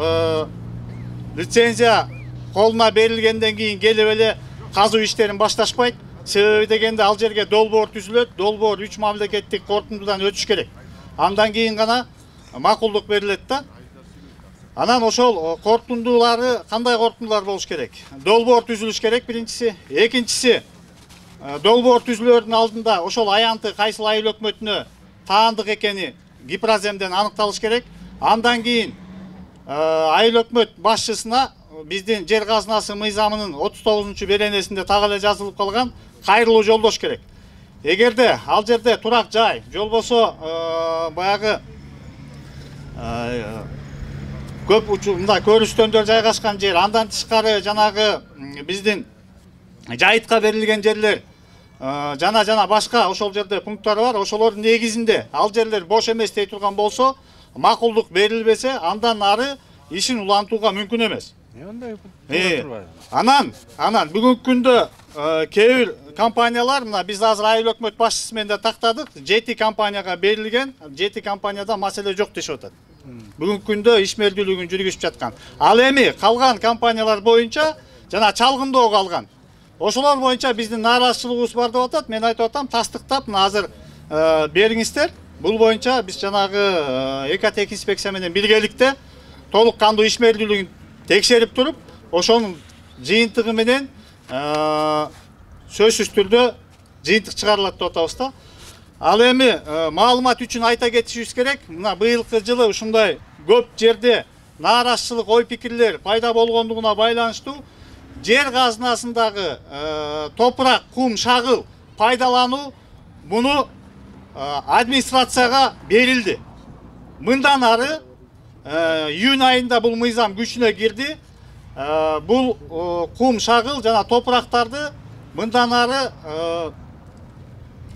S8: лицензия колуна берилгенден кийин келип эле казуу иштерин башташпайт. Себеби дегенде ал жерге долбоор түзүлөт. Долбоор 3 мамлекеттик корутундудан өтүш керек. Андан кийин гана макулдук берилет да. Анан ошол корутундулары кандай корутундулар болуш керек? Долбоор түзүлүш керек биринчиси. Экинчиси, долбоор түзүлөрдүн алдында ошол аянты кайсыл айыл өкмөтүнө таандык экени Гипраземден аныкталыш керек. Андан кийин айыл өкмөт башчысына биздин жер казынасы мыйзамынын 39-беренесинде так эле жазылып калган кайрылуу жолдош керек. Эгерде ал жерде турак жай, жолбосо баягы көп учурда көрүстөндөр жайгашкан жер, андан тышкары жанагы биздин жайытка берилген жерлер жана башка ошол жерде пункттар бар. Ошолордун негизинде ал жерлер бош эмес дей турган болсо, макулдук берилбесе, андан ары ишин улантууга мүмкүн эмес. Анан бүгүнкү күндө кээ бир компаниялар, мына биз азыр айыл өкмөт башчысы менен да тактадык, 7 компанияга берилген, 7 компанияда маселе жок дешип атат. Бүгүнкү күндө ишмердүүлүгүн жүргүзүп жаткан. Ал эми калган компаниялар боюнча жана чалгындоо калган. Ошолор боюнча биздин нааразычылыгыбыз бар деп атат. Мен айтып атам, тастыктап мына азыр бериңиздер. Бул боюнча биз жанагы экотех инспекция менен биргеликте толук кандуу ишмердүүлүгүн текшерип туруп, ошонун жыйынтыгы менен сөзсүз түрдө жыйынтык чыгарылат деп атабыз да. Ал эми маалымат үчүн айта кетишибиз керек. Мына быйылкы жылы ушундай көп жерде нааразычылык, ой пикирлер пайда болгондугуна байланыштуу жер казынасындагы топурак, кум, шагыл пайдалануу буну администрацияга берилди. Мындан ары июнь айында бул мыйзам күчүнө кирди. Бул кум, шагыл жана топурактарды мындан ары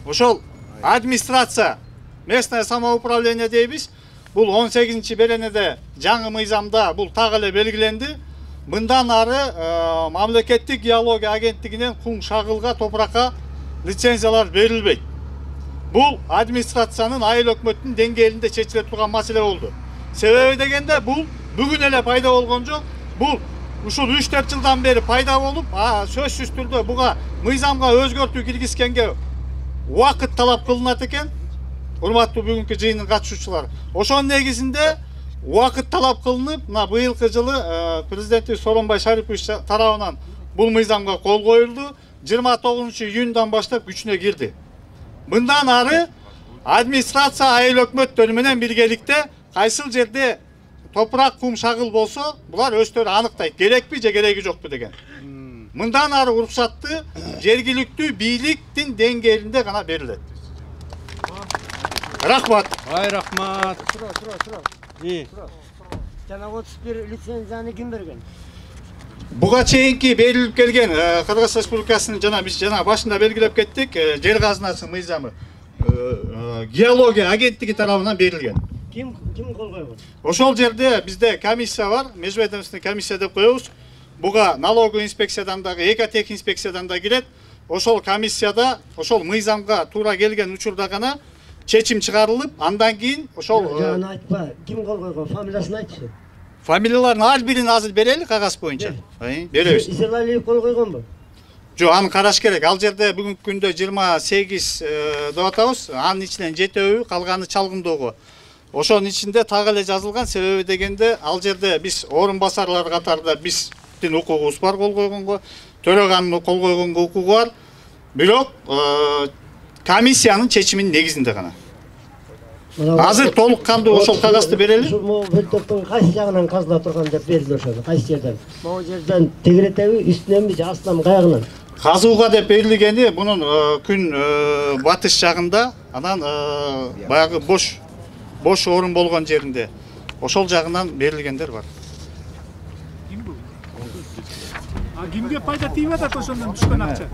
S8: ошол администрация, местное самоуправление дейбиз. Бул 18 беренеде жаңы мыйзамда бул так эле белгиленди. Мындан ары мамлекеттик геология агенттигинен кум, шагылга, топуракка лицензиялар берилбейт. Бул администрациянын айыл өкмөттүн деңгээлинде чечиле турган маселе болду. Себеби дегенде бул бүгүн эле пайда болгон жок. Бул ушул 3-4 жылдан бери пайда болуп, сөзсүз түрдө буга мыйзамга өзгөртүү киргизгенге убакыт талап кылынат экен. Урматтуу бүгүнкү жыйындын катышуучулары. Ошонун негизинде убакыт талап кылынып, мына быйылкы жылы президенти Сооронбай Шарипович тарабынан бул мыйзамга кол коюлду. 29 июньдан баштап күчүнө кирди. Мындан ары администрация айыл өкмөттөрү менен биргеликте кайсыл жерде топурак, кум, шагыл болсо, булар өздөрү аныктайт, керекпи же кереги жокпу деген. Мындан ары уруксатты жергиликтүү бийликтин деңгээлинде гана берилет. Рахмат.
S1: Ай, рахмат.
S5: Жана 31 лицензияны ким берген?
S8: Буга чейинки берилип келген Кыргыз Республикасынын биз башында белгилеп кеттик, жер казынасы мыйзамы геология агенттиги тарабынан берилген.
S5: Ким кол койгон?
S8: Ошол жерде бизде комиссия бар, межведомственный комиссия деп коебуз. Буга налоговый инспекциядан дагы, экотех инспекциядан да кирет. Ошол комиссияда, ошол мыйзамга туура келген учурда гана чечим чыгарылып, андан кийин ошол
S5: Жана айтпа, ким кол койгон? Фамилиясын айтчы.
S8: Фамилияларын ар бирин азыр берели кагаз боюнча. Беребиз.
S5: Исералиев кол койгонбу?
S8: Жок, аны караш керек. Ал жерде бүгүнкү күндө 28 деп атабыз. Анын ичинен 7-өө, калганы чалгындоого. Ошонун ичинде так эле жазылган. Себеби дегенде ал жерде биз орун басарлар катарында биздин укугубуз бар кол койгонго, төрөгандын кол койгонго укугу бар. Бирок комиссиянын чечиминин негизинде гана. Азыр толук кандуу ошол кагазды берели.
S5: Могу бөлтөктүн кайсы жагынан казыла турган деп берилди ошону, кайсы жерден? Могу жерден тегиретеби, үстүнөнбү же астынан каягынан?
S8: Казууга деп берилгени бунун күн батыш жагында, анан баягы бош орун болгон жеринде. Ошол жагынан берилгендер бар.
S5: Кимге пайда тийип атат ошондон түшкөн акча?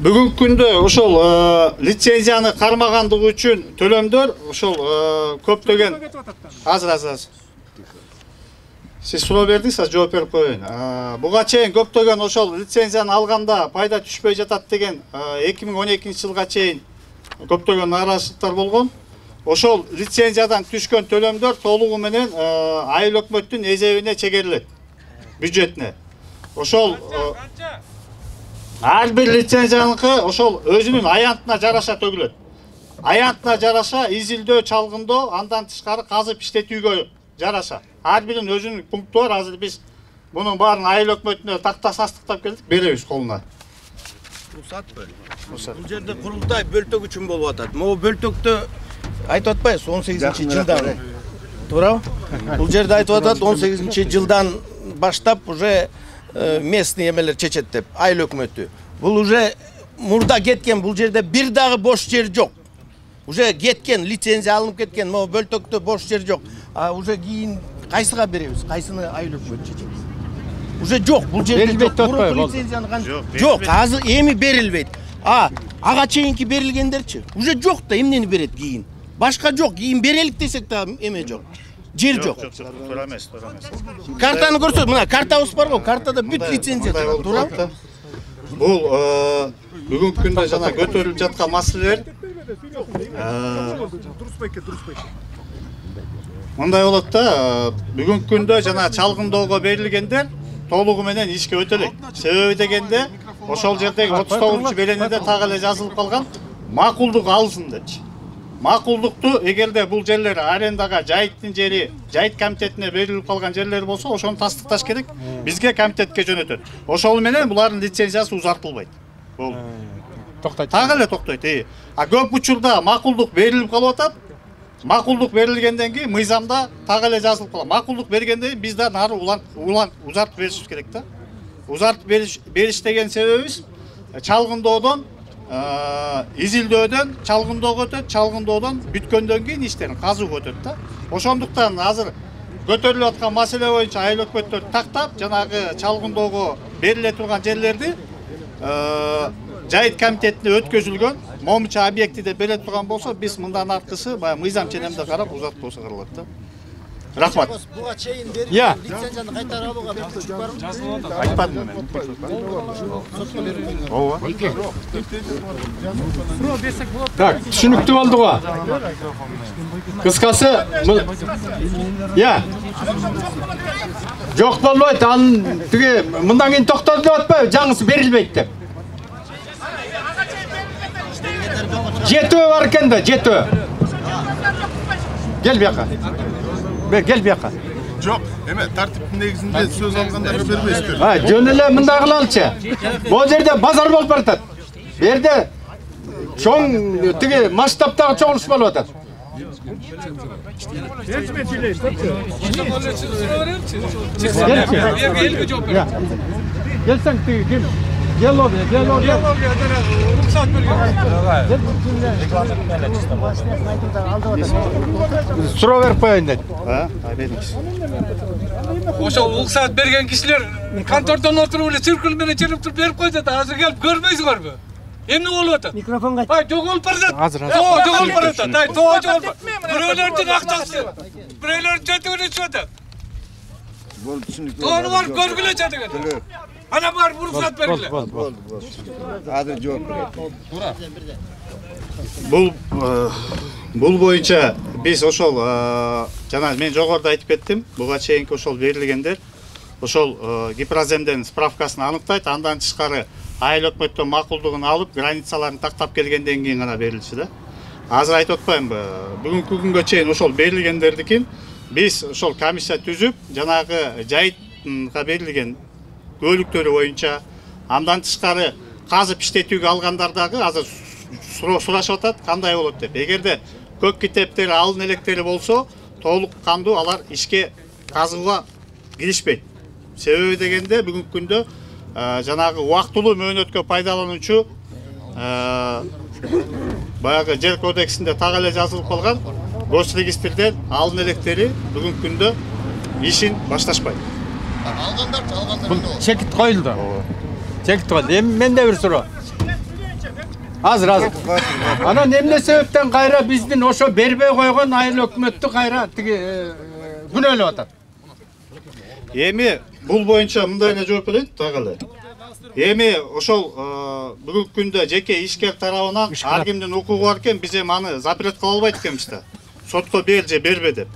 S8: Бүгүнкү күндө ошол лицензияны кармагандыгы үчүн төлөмдөр ошол көптөгөн азыр. Сиз суроо бердиңиз, аз жооп берип коеюн. Буга чейин көптөгөн ошол лицензияны алганда пайда түшпөй жатат деген 2012 жылга чейин көптөгөн нааразычылыктар болгон. Ошол лицензиядан түшкөн төлөмдөр толугу менен айыл өкмөттүн эзебине чегерилет, бюджетине. Ошол ар бир лицензияныкы ошол өзүнүн аянтына жараша төгүлөт. Аянтына жараша изилдөө, чалгындоо, андан тышкары казып иштетүүгө жараша. Ар биринин өзүнүн пункту бар. Азыр биз мунун баарын айыл өкмөтүнө такта састыктап келдик, беребиз колуна.
S9: Рухсатпы? Бул жерде курултай бөлтөк үчүн болуп атат. Могу бөлтөктө айтып атпайбыз 18-жылдан. Туурабы? Бул жерде айтып атат 18-жылдан баштап уже местный эмелер чечет деп, айыл өкмөтү. Бул уже мурда кеткен, бул жерде бир дагы бош жер жок. Уже кеткен, лицензия алынып кеткен, могу бөлтөктө бош жер жок. Уже кийин кайсыга беребиз? Кайсыны айыл өкмөтү чечебиз? Уже жоқ, бұл жерде
S1: Берилбейт деп атпайбы,
S9: бұрынғы лицензияны жоқ, азыр эми берилбейт. Ага чейинки берилгендерчи уже жоқ да эмнени берет кийин. Башка жоқ, кийин берелик десек да эме жоқ. Жер жоқ.
S8: Туура эмес.
S9: Картаны көрсөт, мына картабыз бар го, картада бүт лицензия турат, туурабы?
S8: Бул бүгүнкү күндө жана көтөрүлүп жаткан маселелер мындай болот да, бүгүнкү күндө жана чалгындоого берилгендер толугу менен ишке өтөлөйт. Себеби дегенде ошол жердеги 39 беренеде так эле жазылып калган макулдук алсын депчи. Макулдукту эгерде бул жерлер арендага жайыттын жери, жайыт комитетине берилип калган жерлер болсо, ошону тастыкташ керек. Бизге комитетке жөнөтөт. Ошол менен булардын лицензиясы узартылбайт. Бул
S1: токтойт.
S8: Так эле токтойт. А көп учурда макулдук берилип калып атат. Макулдук берилгенден кийин мыйзамда так эле жазылып калат. Макулдук бергенден кийин биз да нары узартып беришибиз керек да. Узартып бериш деген себебибиз чалгындоодон изилдөөдөн чалгындоого өтөт, чалгындоодон бүткөндөн кийин иштерин казууга өтөт да. Ошондуктан азыр көтөрүлүп аткан маселе боюнча айыл өкмөттөр тактап, жанагы чалгындоого бериле турган жерлерди жайыт комитетине өткөзүлгөн момча объекти деп бере турган болсо, биз мындан аркысы баягы мыйзам ченемде карап узартып болсо кырылат да. Рахмат.
S9: Буга чейин берилген лицензияны кайтарып алууга мүмкүнчүлүк барбы?
S8: Айтпадым мен. Ооба.
S1: Так, түшүнүктүү болду го. Кыскасы, жок болбойт, анын тиги мындан кийин токтолду деп атпайбы, жаңысы берилбейт деп. Жетөө бар экен да, жетөө. Кел бияка. Gel bir yaka.
S4: Жоқ, эме тартиптин негизинде сөз алгандарга бербейсиздер.
S1: Жөн эле мындай кылалычы. Бул жерде базар болуп баратат. Бу жерде чоң тиги масштабтагы чогулуш болуп атат. Gelsen tigi kim? Gel oraya. Ruhsat Суроо берип коеюн дейт.
S8: Бериңиз.
S10: Ошол уруксат берген кишилер контордон отуруп эле циркуль менен чыгып туруп берип койду да, азыр келип көрбөйсүңөрбү? Эмне болуп атат?
S5: Микрофонго
S10: Ай, жоголуп баратат. Жоголуп баратат. Ай, жоголуп. Бирөөлөрдүн акчасы. Бирөөлөрдүн жетүүнү түшүп атат.
S6: Болду, түшүнүктүү.
S10: Тоonu барып көргүлө чатыган. Ана бар уруксат бергиле.
S6: Болду. Азыр жооп
S8: берет. Бул боюнча биз ошол жана мен жогоруда айтып кеттим, буга чейинки ошол берилгендер ошол Гипроземден справкасын аныктайт, андан тышкары айыл өкмөттөн макулдугун алып, границаларын тактап келгенден кийин гана берилчү да. Азыр айтып атпаймынбы, бүгүнкү күнгө чейин ошол берилгендердикин биз ошол комиссия түзүп, жанагы жайытка берилген көөлүктөрү боюнча, андан тышкары казып иштетүүгө алгандардагы азыр сурашып атат, кандай болот деп. Эгерде көк китептери, алын электери болсо, толук кандуу алар ишке казууга киришпейт. Себеби дегенде бүгүнкү күндө жанагы убактылуу мөөнөткө пайдалануучу баягы жер кодексинде так эле жазылып калган госрегистрден алын электери бүгүнкү күндө ишин башташпайт.
S1: Бул чекит коюлду. Чекит коюлду. Эми менде бир суроо. Азыр. Анан эмне себептен кайра биздин ошо бербей койгон айыл өкмөттү кайра тиги күнөөлөп атат?
S8: Эми бул боюнча мындай эле жооп берейин, так эле. Эми ошол бүгүнкү күндө жеке ишкер тарабынан ар кимдин укугу бар экен, биз эми аны запрет кыла албайт экенбиз да. Сотко бер же бербе деп.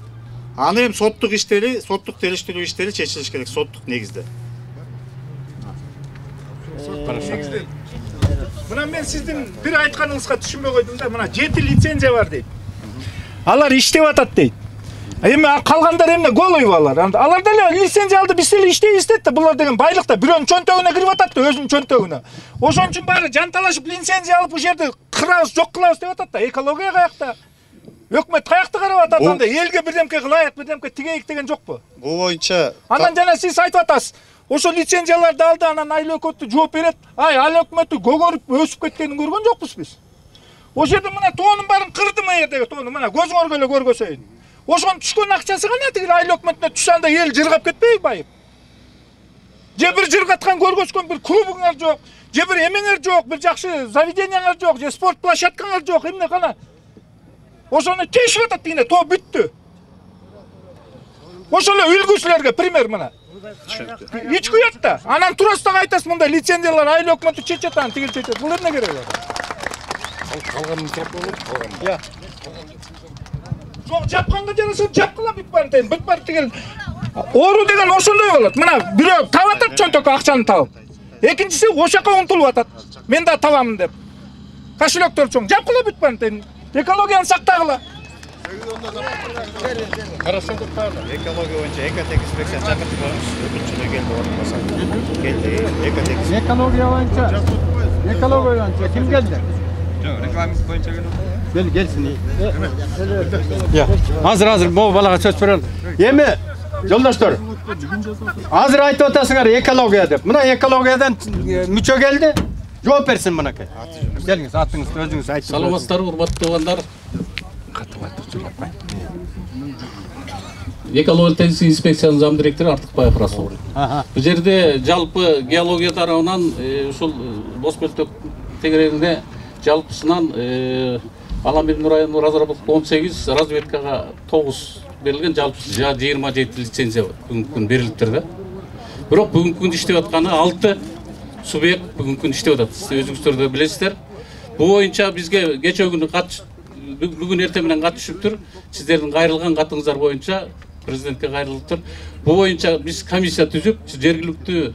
S8: Аны эми соттук иштери, соттук териштирүү иштери чечилиш керек соттук негизде.
S11: Мына мен сиздин бир айтканыңызга түшүнбөй койдум да, мына 7 лицензия бар дейт. Алар иштеп атат дейт. Эми калгандар эмне голуй алар? Алар деле лицензия алды, биз эле иштейбиз дейт да, булар деген байлыкта бирөөнүн чөнтөгүнө кирип атат да, өзүнүн чөнтөгүнө. Ошон үчүн баары жанталашып лицензия алып, бул жерде кырабыз, жок кылабыз деп атат да. Экология каякта? Өкмөт каякта карап атат анда? Элге бирдемке кылайык, бирдемке тигейик деген жокпу?
S8: Бул боюнча
S11: анан жана сиз айтып атасыз. Ошо лицензияларды алды, анан айыл өкмөтү жооп берет. Айыл өкмөтү көгөрүп өсүп кеткенин көргөн жокпуз биз. Ошол жерде мына тоонун баарын кырдым жердеги тоону, мына көзүңөргө эле көргөсөйүн. Ошонун түшкөн акчасы гана тиги айыл өкмөтүнө түшсө анда эл жыргап кетпейби байып? же бир жыргаткан көргөзгөн бир клубуңар жок, же бир эмеңер жок, бир жакшы заведенияңар жок, же спорт площадкаңар жок, эмне кана. Ошону тешип атат дегенде то бүттү. Ошол үлгүсүлөргө пример мына. Ич куят да. Анан турасыз да айтасыз мындай лицензиялар айыл өкмөтү чечет аны тигил чечет. Бул эмне керек?
S6: Калганын болот,
S11: калган. Жок, жапканга жараша жапкыла бүт бар дейм. Бүт бар тигил. Оору деген ошондой болот. Мына бирөө таап атат чөнтөккө акчаны таап. Экинчиси ошакка умтулуп атат. Мен да табамын деп. Кошелектөр чоң. Жапкыла бүт бар дейм. Экологияны сактагыла.
S8: Хорошо, экология боюнча экотек-инспекция чакыртып коебуз. Өкүнчүлөр келди орунбаса. Келди, экотек.
S1: Экология боюнча. Экология боюнча ким келди?
S8: Жок, регламент боюнча келди.
S1: Келсин. Азыр могу балага сөз берели. Эми жолдоштор, азыр айтып атасыңар экология деп. Мына экологиядан мүчө келди. Жооп берсин мынакей. Келиңиз, атыңызды өзүңүз айтып.
S12: Саламатсыздарбы, урматтуу туугандар. Экология тегиз инспекциянын зам директору Артыкбаев Расул. Бул жерде жалпы геология тарабынан ушул Боз Бөлтөк тегерегинде жалпысынан Аламин району разработка 18, разведкага 9 берилген, жалпысы 27 лицензия бүгүнкү күн берилиптир да. Бирок бүгүнкү күн иштеп атканы 6 субъект бүгүнкү күн иштеп атат. Өзүңүздөр да билесиздер. Бул боюнча бизге кечээ күнү бүгүн эртең менен кат түшүптүр. Сиздердин кайрылган катыңыздар боюнча президентке кайрылыптыр. Бул боюнча биз комиссия түзүп, жергиликтүү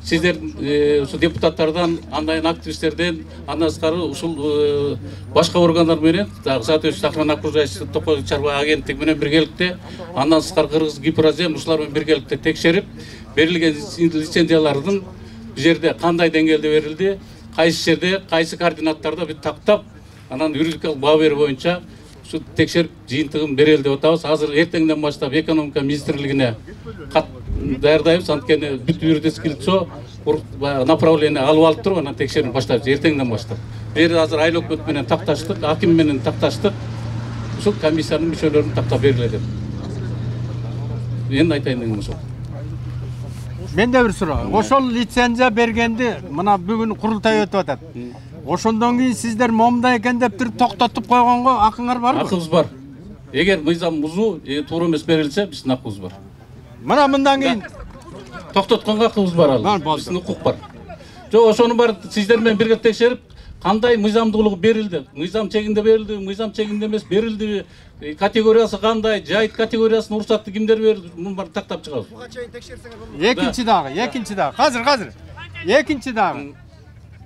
S12: сиздердин ушул депутаттардан, андан активисттерден, андан сырткары ушул башка органдар менен, соответственно охрана окружающий Токой чарба агенттиги менен биргеликте, андан сырткары Кыргыз Гипрозем ушулар менен биргеликте текшерип, берилген лицензиялардын бул жерде кандай деңгээлде берилди, кайсы жерде, кайсы координаттарда бүт тактап, анан юридикалык баа берүү боюнча ушу текшерип жыйынтыгын берели деп атабыз. Азыр эртеңден баштап экономика министрлигине кат даярдайбыз. Анткени бүт юридический лицо направление алып алып туруп, анан текшерүүнү баштайбыз эртеңден баштап. Бул жерде азыр айыл өкмөтү менен такташтык, аким менен такташтык. Ушул комиссиянын мүчөлөрүн тактап берилет деп. Мен айтайын дегеним ошол.
S1: Менде бир суроо. Ошол лицензия бергенди мына бүгүн курултай өтүп атат. Ошондон кийин сиздер момда экен деп туруп токтотуп койгонго акыңар барбы?
S12: Акыбыз бар. Эгер мыйзам бузуу, туура эмес берилсе, биздин акыбыз бар.
S1: Мына мындан кийин
S12: токтотконго акыбыз бар ал. Биздин укук бар. Жок, ошону бар сиздер менен бирге текшерип, кандай мыйзамдуулугу берилди? Мыйзам чегинде берилди, мыйзам чегинде эмес берилди? Категориясы кандай? Жайыт категориясынын уруксатты кимдер берди? Муну бар тактап чыгабыз.
S1: Экинчи дагы. Азыр. Экинчи дагы.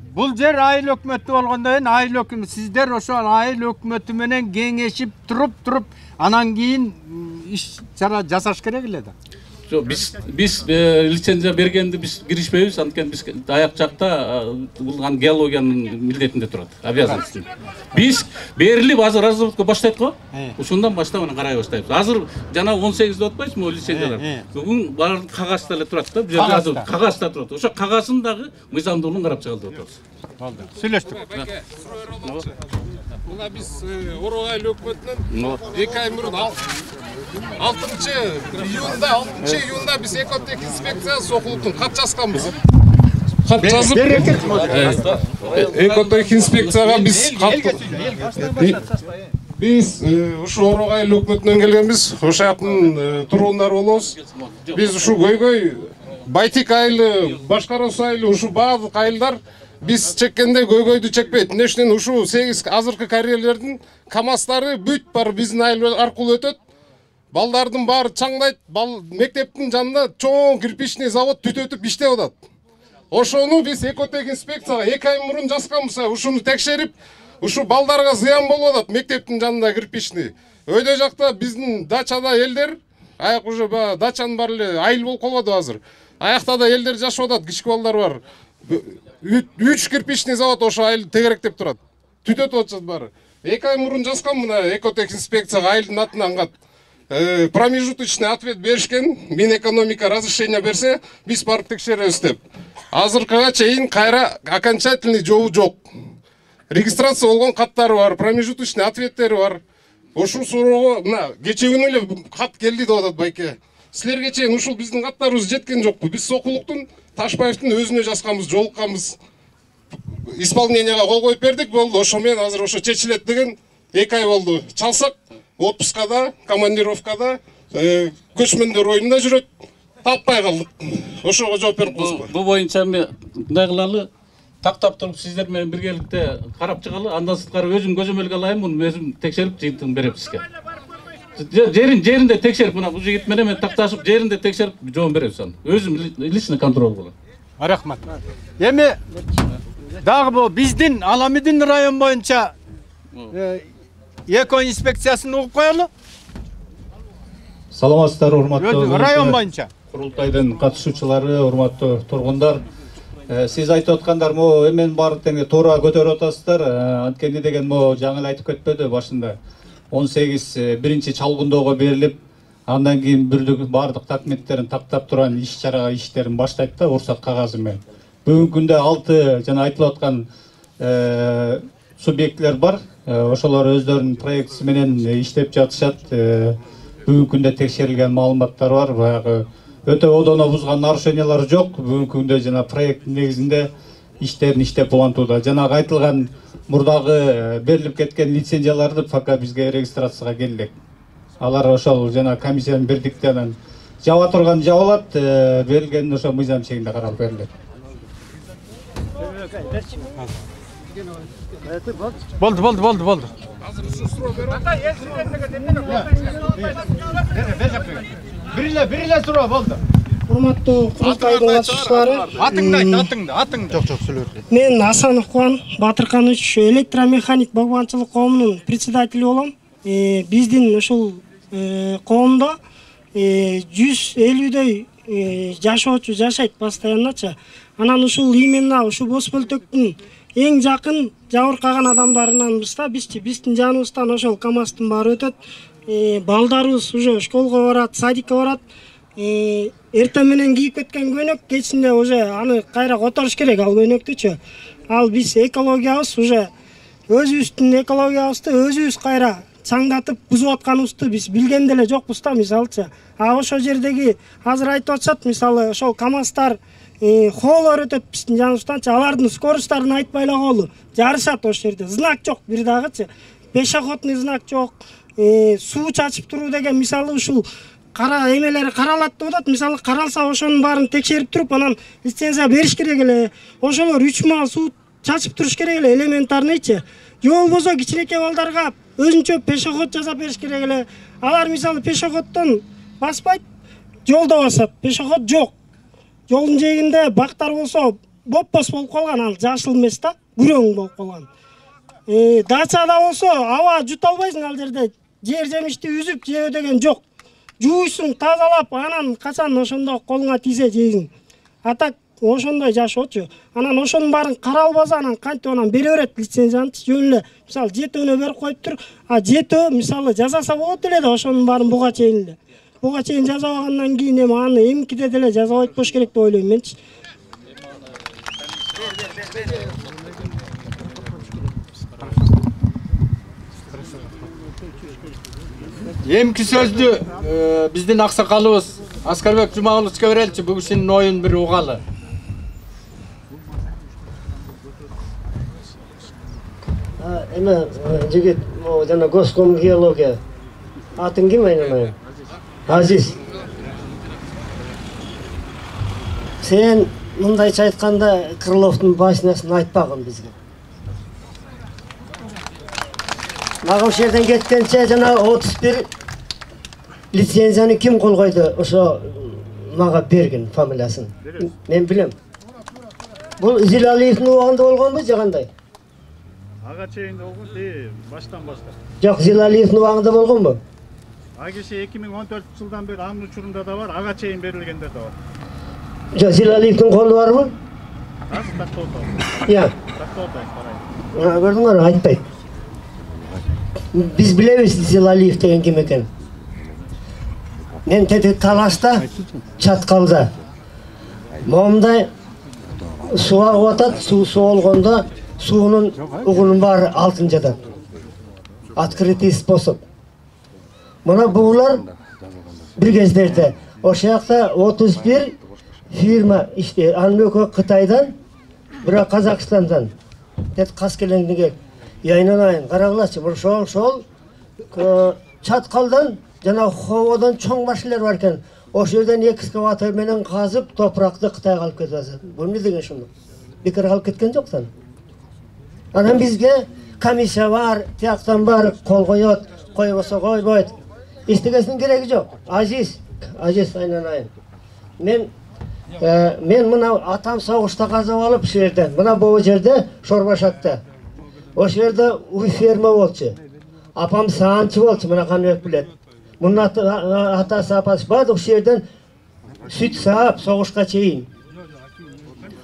S1: Бул жер айыл өкмөтү болгондон кийин айыл өкмөтү сиздер ошол айыл өкмөтү менен кеңешип туруп анан кийин иш чара жасаш керек эле да.
S12: Жок, биз лицензия бергенди биз киришпейбиз, анткени биз аяк жакта бул геологиянын милдетинде турат, обязанности. Биз берилип азыр разработка баштайт го. Ошондон баштап анан карай баштайбыз. Азыр жана 18 деп атпайсызбы могу лицензиялар. Бүгүн баардык кагазда эле турат да, бул жерде кагазда турат. Ошо кагазын дагы мыйзамдуулугун карап чыгалы деп атабыз.
S1: Болду. Сүйлөштүк.
S13: Мына биз Орал айыл өкмөтүнөн 2 ай мурун 6 июнда биз экотек инспекция сокулуптун кат жазганбыз. Кат жазып экотек инспекцияга биз ушу Орал айыл өкмөтүнөн келгенбиз. Ошол жактын турундары болобуз. Биз ушу көйгөй Байтик айылы, Башкарос айылы, ушу баардык айылдар биз чеккенде көйгөйдү чекпейт. Эмне үчүн ушу 8 азыркы карьерлердин КамАЗдары бүт бар биздин айыл аркылуу өтөт. Балдардын баары чаңдайт, мектептин жанында чоң кирпичный завод түтөтүп иштеп атат. Ошону биз экотек инспекцияга 2 ай мурун жазганбыз, ушуну текшерип, ушу балдарга зыян болуп атат мектептин жанында кирпичный. Өйдө жакта биздин дачада элдер, аяк уже дачанын баары эле айыл болуп калбады азыр. Аякта да элдер жашап атат, кички балдар бар. 3 кирпичный завод ошо айыл тегеректеп турат. Түтөтүп атышат баары. 2 ай мурун жазган мына экотек инспекцияга айылдын атынан кат. Промежуточный ответ беришкен, Минэкономика разрешение берсе, биз барып текшеребиз деп. Азыркыга чейин кайра окончательный жообу жок. Регистрация болгон каттары бар, промежуточный ответтери бар. Ошол суроого мына кечээ күнү эле кат келди деп атат байке. Силерге чейин ушул биздин каттарыбыз жеткен жокпу? Биз Сокулуктун Ташбаевдин өзүнө жазганбыз, жолукканбыз. Исполненияга кол коюп бердик, болду. Ошо менен азыр ошо чечилет деген 2 ай болду. Чалсак, отпускада да, командировкада, көчмөндөр оюнда жүрөт. Таппай калдык. Ошого жооп берип коебузбу?
S12: Бу боюнча мен мындай кылалы, тактап туруп сиздер менен биргеликте карап чыгалы, андан сырткары өзүм көзөмөлгө алайын, муну өзүм текшерип жыйынтыгын берем сизге. Жеринде текшерип, мына бул жигит менен такташып, жеринде текшерип жооп берем сага. Өзүм личный контроль кылам.
S1: Рахмат. Эми дагы бу биздин Аламидин район боюнча эко инспекциясын угуп коелу.
S14: Саламатсыздар, урматтуу
S1: район боюнча
S14: курултайдын катышуучулары, урматтуу тургундар. Сиз айтып аткандар могу эмен баары тең туура көтөрүп атасыздар. Анткени деген могу жаңы айтып кетпеди башында. 18 биринчи чалгындоого берилип, андан кийин бардык документтерин тактап турган иш-чарага иштерин баштайт да, уруксат кагазы менен. Бүгүнкү күндө 6 жана айтылып аткан субъектлер бар. Ошолор өздөрүнүн проектиси менен иштеп жатышат. Бүгүнкү күндө текшерилген маалыматтар бар. Баягы өтө одоно бузган нарушениялар жок. Бүгүнкү күндө жана проекттин негизинде иштерин иштеп улантууда. Жанагы айтылган мурдагы берилип кеткен лицензияларды пока бизге регистрацияга келди. Алар ошол жана комиссиянын бердиктен жаба турган жабылат, берилген ошо мыйзам чегинде каралып берилет.
S1: Болду. Бириле суроо болду.
S15: Урматтуу курултайдын катышуучулары.
S1: Атыңды. Жок, сүйлөп.
S15: Мен Асанов Кубан, Батырканыч электромеханик багбанчылык коомунун председатели болом. Биздин ушул коомдо 150дөй жашоочу жашайт постоянночо. Анан ушул именно ушу Бос Бөлтөктүн эң жакын жабыркаган адамдарынанбыз да. Биздин жаныбыздан ошол КамАЗдын баары өтөт. Балдарыбыз уже школго барат, садикке барат. Эртең менен кийип кеткен көйнөк кечинде уже аны кайра которуш керек, ал көйнөктүчү. Ал биз экологиябыз уже өзүбүздүн экологиябызды өзүбүз кайра чаңдатып бузуп атканыбызды биз билген деле жокпуз да, мисалчы. Ошол жердеги азыр айтып атышат, мисалы ошол КамАЗдар хоолор өтөт биздин жаныбызданчы, алардын скоростторун айтпай эле коелу. Жарышат ошол жерде. Знак жок бир дагычы. Пешеходный знак жок. Суу чачып туруу деген мисалы ушул кара эмелери каралат деп атат. Мисалы каралса ошонун баарын текшерип туруп, анан лицензия бериш керек эле. Ошолор 3 маал суу чачып туруш керек эле, элементарныйчы. Же болбосо кичинекей балдарга өзүнчө пешеход жасап бериш керек эле. Алар мисалы пешеходдон баспайт, жолдо басат. Пешеход жок. Жолдун жээгинде бактар болсо бопбос болуп калган, ал жашыл эмес да, күрөң болуп калган. Дачада болсо аба жута албайсың, ал жерде жер жемишти үзүп жөө деген жок. Жууйсуң, тазалап, анан качан ошондо колуңа тийсе жейсиң. Атак ошондой жашоочу. Анан ошонун баарын каралбаса, анан кантип анан бере берет лицензияны жөн эле. Мисалы жетөөнө берип коюптур. Жетөө мисалы жасаса болот эле да, ошонун баарын буга чейин эле. Буга чейин жасабагандан кийин эми аны эмкиде деле жасабайт болуш керек деп ойлойм менчи.
S1: Эмки сөздү биздин аксакалыбыз Аскарбек Жумагуловичке береличи, бул кишинин оюн бир угалы.
S5: Эме жигит жана Госком геология. Атың ким айнамай? Азиз. Сен мындайча айтканда Крыловдун башнясын айтпагын бизге. Мага ошол жерден кеткенче жана 31 лицензияны ким кол койду? Ошо мага берген фамилиясын. Мен билем. Бул Зилалиевдин убагында болгонбу же кандай?
S8: Ага чейинде болгон, баштан баштап.
S5: Жок, Зилалиевдин убагында болгонбу?
S8: Ага киши 2014-жылдан бери анын учурунда да бар, ага чейин берилгендер да бар.
S5: Жок, Зилалиевдин колу барбы?
S8: Азыр тактоото.
S5: Я.
S8: Тактоото карайм.
S5: Көрдүңөр, айтпайт. Биз билебиз Зилалиев деген ким экен. Мен тети талашта, чаткалда. Момундай суу агып атат, суу болгондо суунун угунун баары алтын жатат. Открытый способ. Мына булар бир кездерде Ошол жакта 31 фирма иштейт. Анын экөө Кытайдан, бирөө Казакстандан. Тет каскелеңдиге айналайын карагылачы. Ошол чаткалдан жана ховодон чоң машинелер бар экен. Ошол жерден экскаватор менен казып топуракты Кытайга алып кетип атат. Бул эмне деген ушуну? Бекер алып кеткен жок да. Анан бизге комиссия бар, тияктан бар, кол коет, койбосо койбойт. Эстегесинин кереги жок. Азиз айналайын. Мен мына атам согушта каза болуп ушул жерде, мына бул жерде Шорбашатта. Ошол жерде уй ферма болчу. Апам саанчы болчу, мына Каныбек билет. Мунун атасы апасы баардык ушул жерден сүт саап согушка чейин.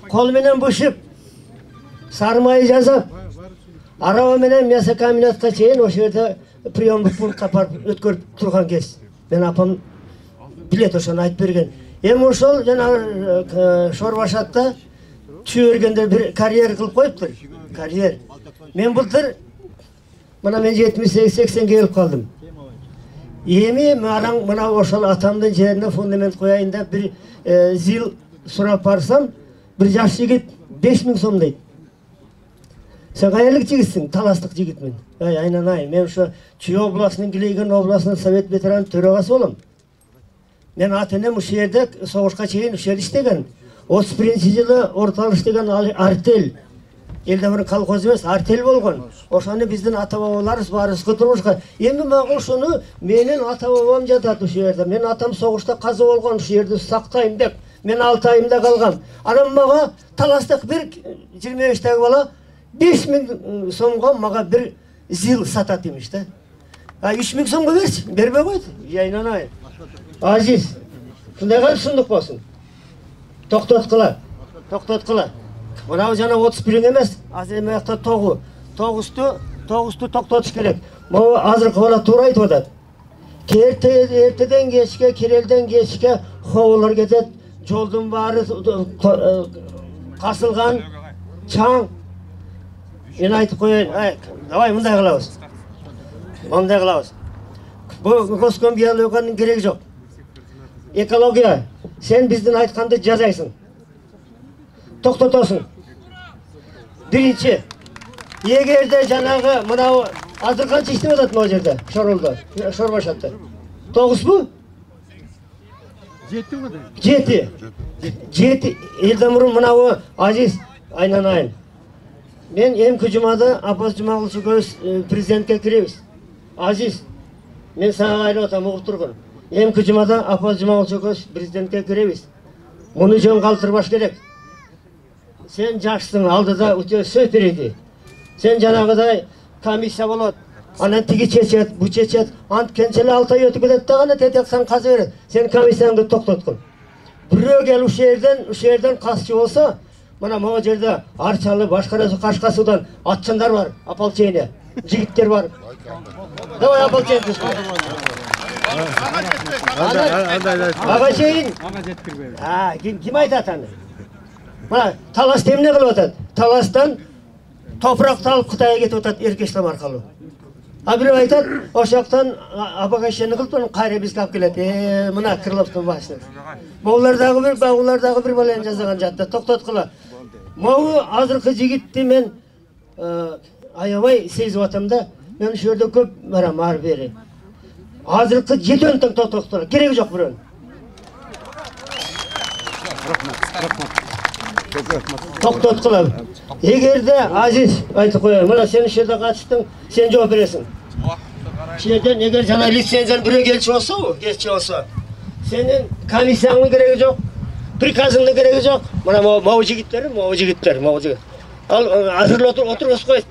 S5: Кол менен бушуп, сары май жасап, араба менен мясокомбинатка чейин ошол жерде приемдук пунктка барып өткөрүп турган кез. Мен апам билет ошону айтып берген. Эми ошол жана Шорбашатта чүйөргөндө бир карьер кылып коюптур. Карьер. Мен былтыр мына мен 78-80 келип калдым. Эми мына ошол атамдын жерине фундамент кояйын деп бир зил сурап барсам, бир жаш жигит 5000 сом дейт. Сен кайерлик жигитсиң? Таластык жигитмин. Айнанай, мен ошо Чүй областынын Килейген областынын совет ветеранын төрагасы болом. Мен ата-энем ушул жерде согушка чейин ушул жерде иштеген. 31-жылы орталык иштеген артель. Элдемир колхоз эмес, артель болгон. Ошону биздин ата-бабаларыбыз баарыбызга турмушка. Эми мага ошону менин ата-бабам жатат ушул жерде. Мен атам согушта каза болгон, ушул жерде сактайм деп. Мен 6 айымда калгам. Анан мага таластык бир 25 жаштагы бала 5000 сомго мага бир зил сатат имиш да. 3000 сомго берчи, бербей койду. Айнанай. Азиз, шундай кылып сундук болсун. Токтоткула. Мына жана 31 эмес, азыр эми акта 9. 9-ту токтотуш керек. Могу азыркы бала туура айтып атат. Эртеден кечке, кирелден кечке ховолор кетет. Жолдун баары касылган, чаң. Мен айтып коеюн, давай мындай кылабыз. Бул көскөн биологиянын кереги жок. Экология, сен биздин айтканды жазайсың. Токтотосуң. Биринчи, эгерде жанагы мына азыр канча иштеп атат могу жерде, Шоролдо, Шорбашатта? 9бу? 7. 7. Элден мурун мына Азиз айнанайын. Мен эмки жумада Апаз Жумагулчу экөөбүз президентке киребиз. Азиз, мен сага айтып атам, угуп тургун. Эмки жумада Апаз Жумагулчу экөөбүз президентке киребиз. Муну жөн калтырбаш керек. Сен жашсың, алдыда өтө сөз береди. Сен жанагыдай комиссия болот. Анан тиги чечет, бу чечет. Анткенче эле 6 ай өтүп кетет дагы тетексаң каза берет. Сен комиссияңды токтоткун. Бирөө келип ушул жерден касчы болсо, мына могу жерде Арчалы, башкарасы, Кашкасудан атчандар бар, Апалчейне, жигиттер бар. Давай Апалчейн түшкү. Ага чейин. Ким айтат аны? Мына талас эмне кылып атат? Таластан топуракты алып Кытайга кетип атат Эркешлам аркылуу. А бирөө айтат, ошол жактан абагашени кылып кайра бизге алып келет. Мына Крыловдун башына. Могулар дагы бир баланы жазган жатты. Токтоткула. Могу азыркы жигитти мен аябай сезип атам да. Мен ушул жерде көп барам ары бери. Азыркы 7 тең токтоткула. Кереги жок бирөө. Токтоткула. Эгерде Азиз айтып коеюн, мына сен ушул жерде катыштың, сен жооп бересиң. Ушул жерден эгер жана лицензияны бирөө келчү болсо, сенин комиссияңдын кереги жок, приказыңдын кереги жок. Мына могу жигиттер. Ал азыр отургузуп коет.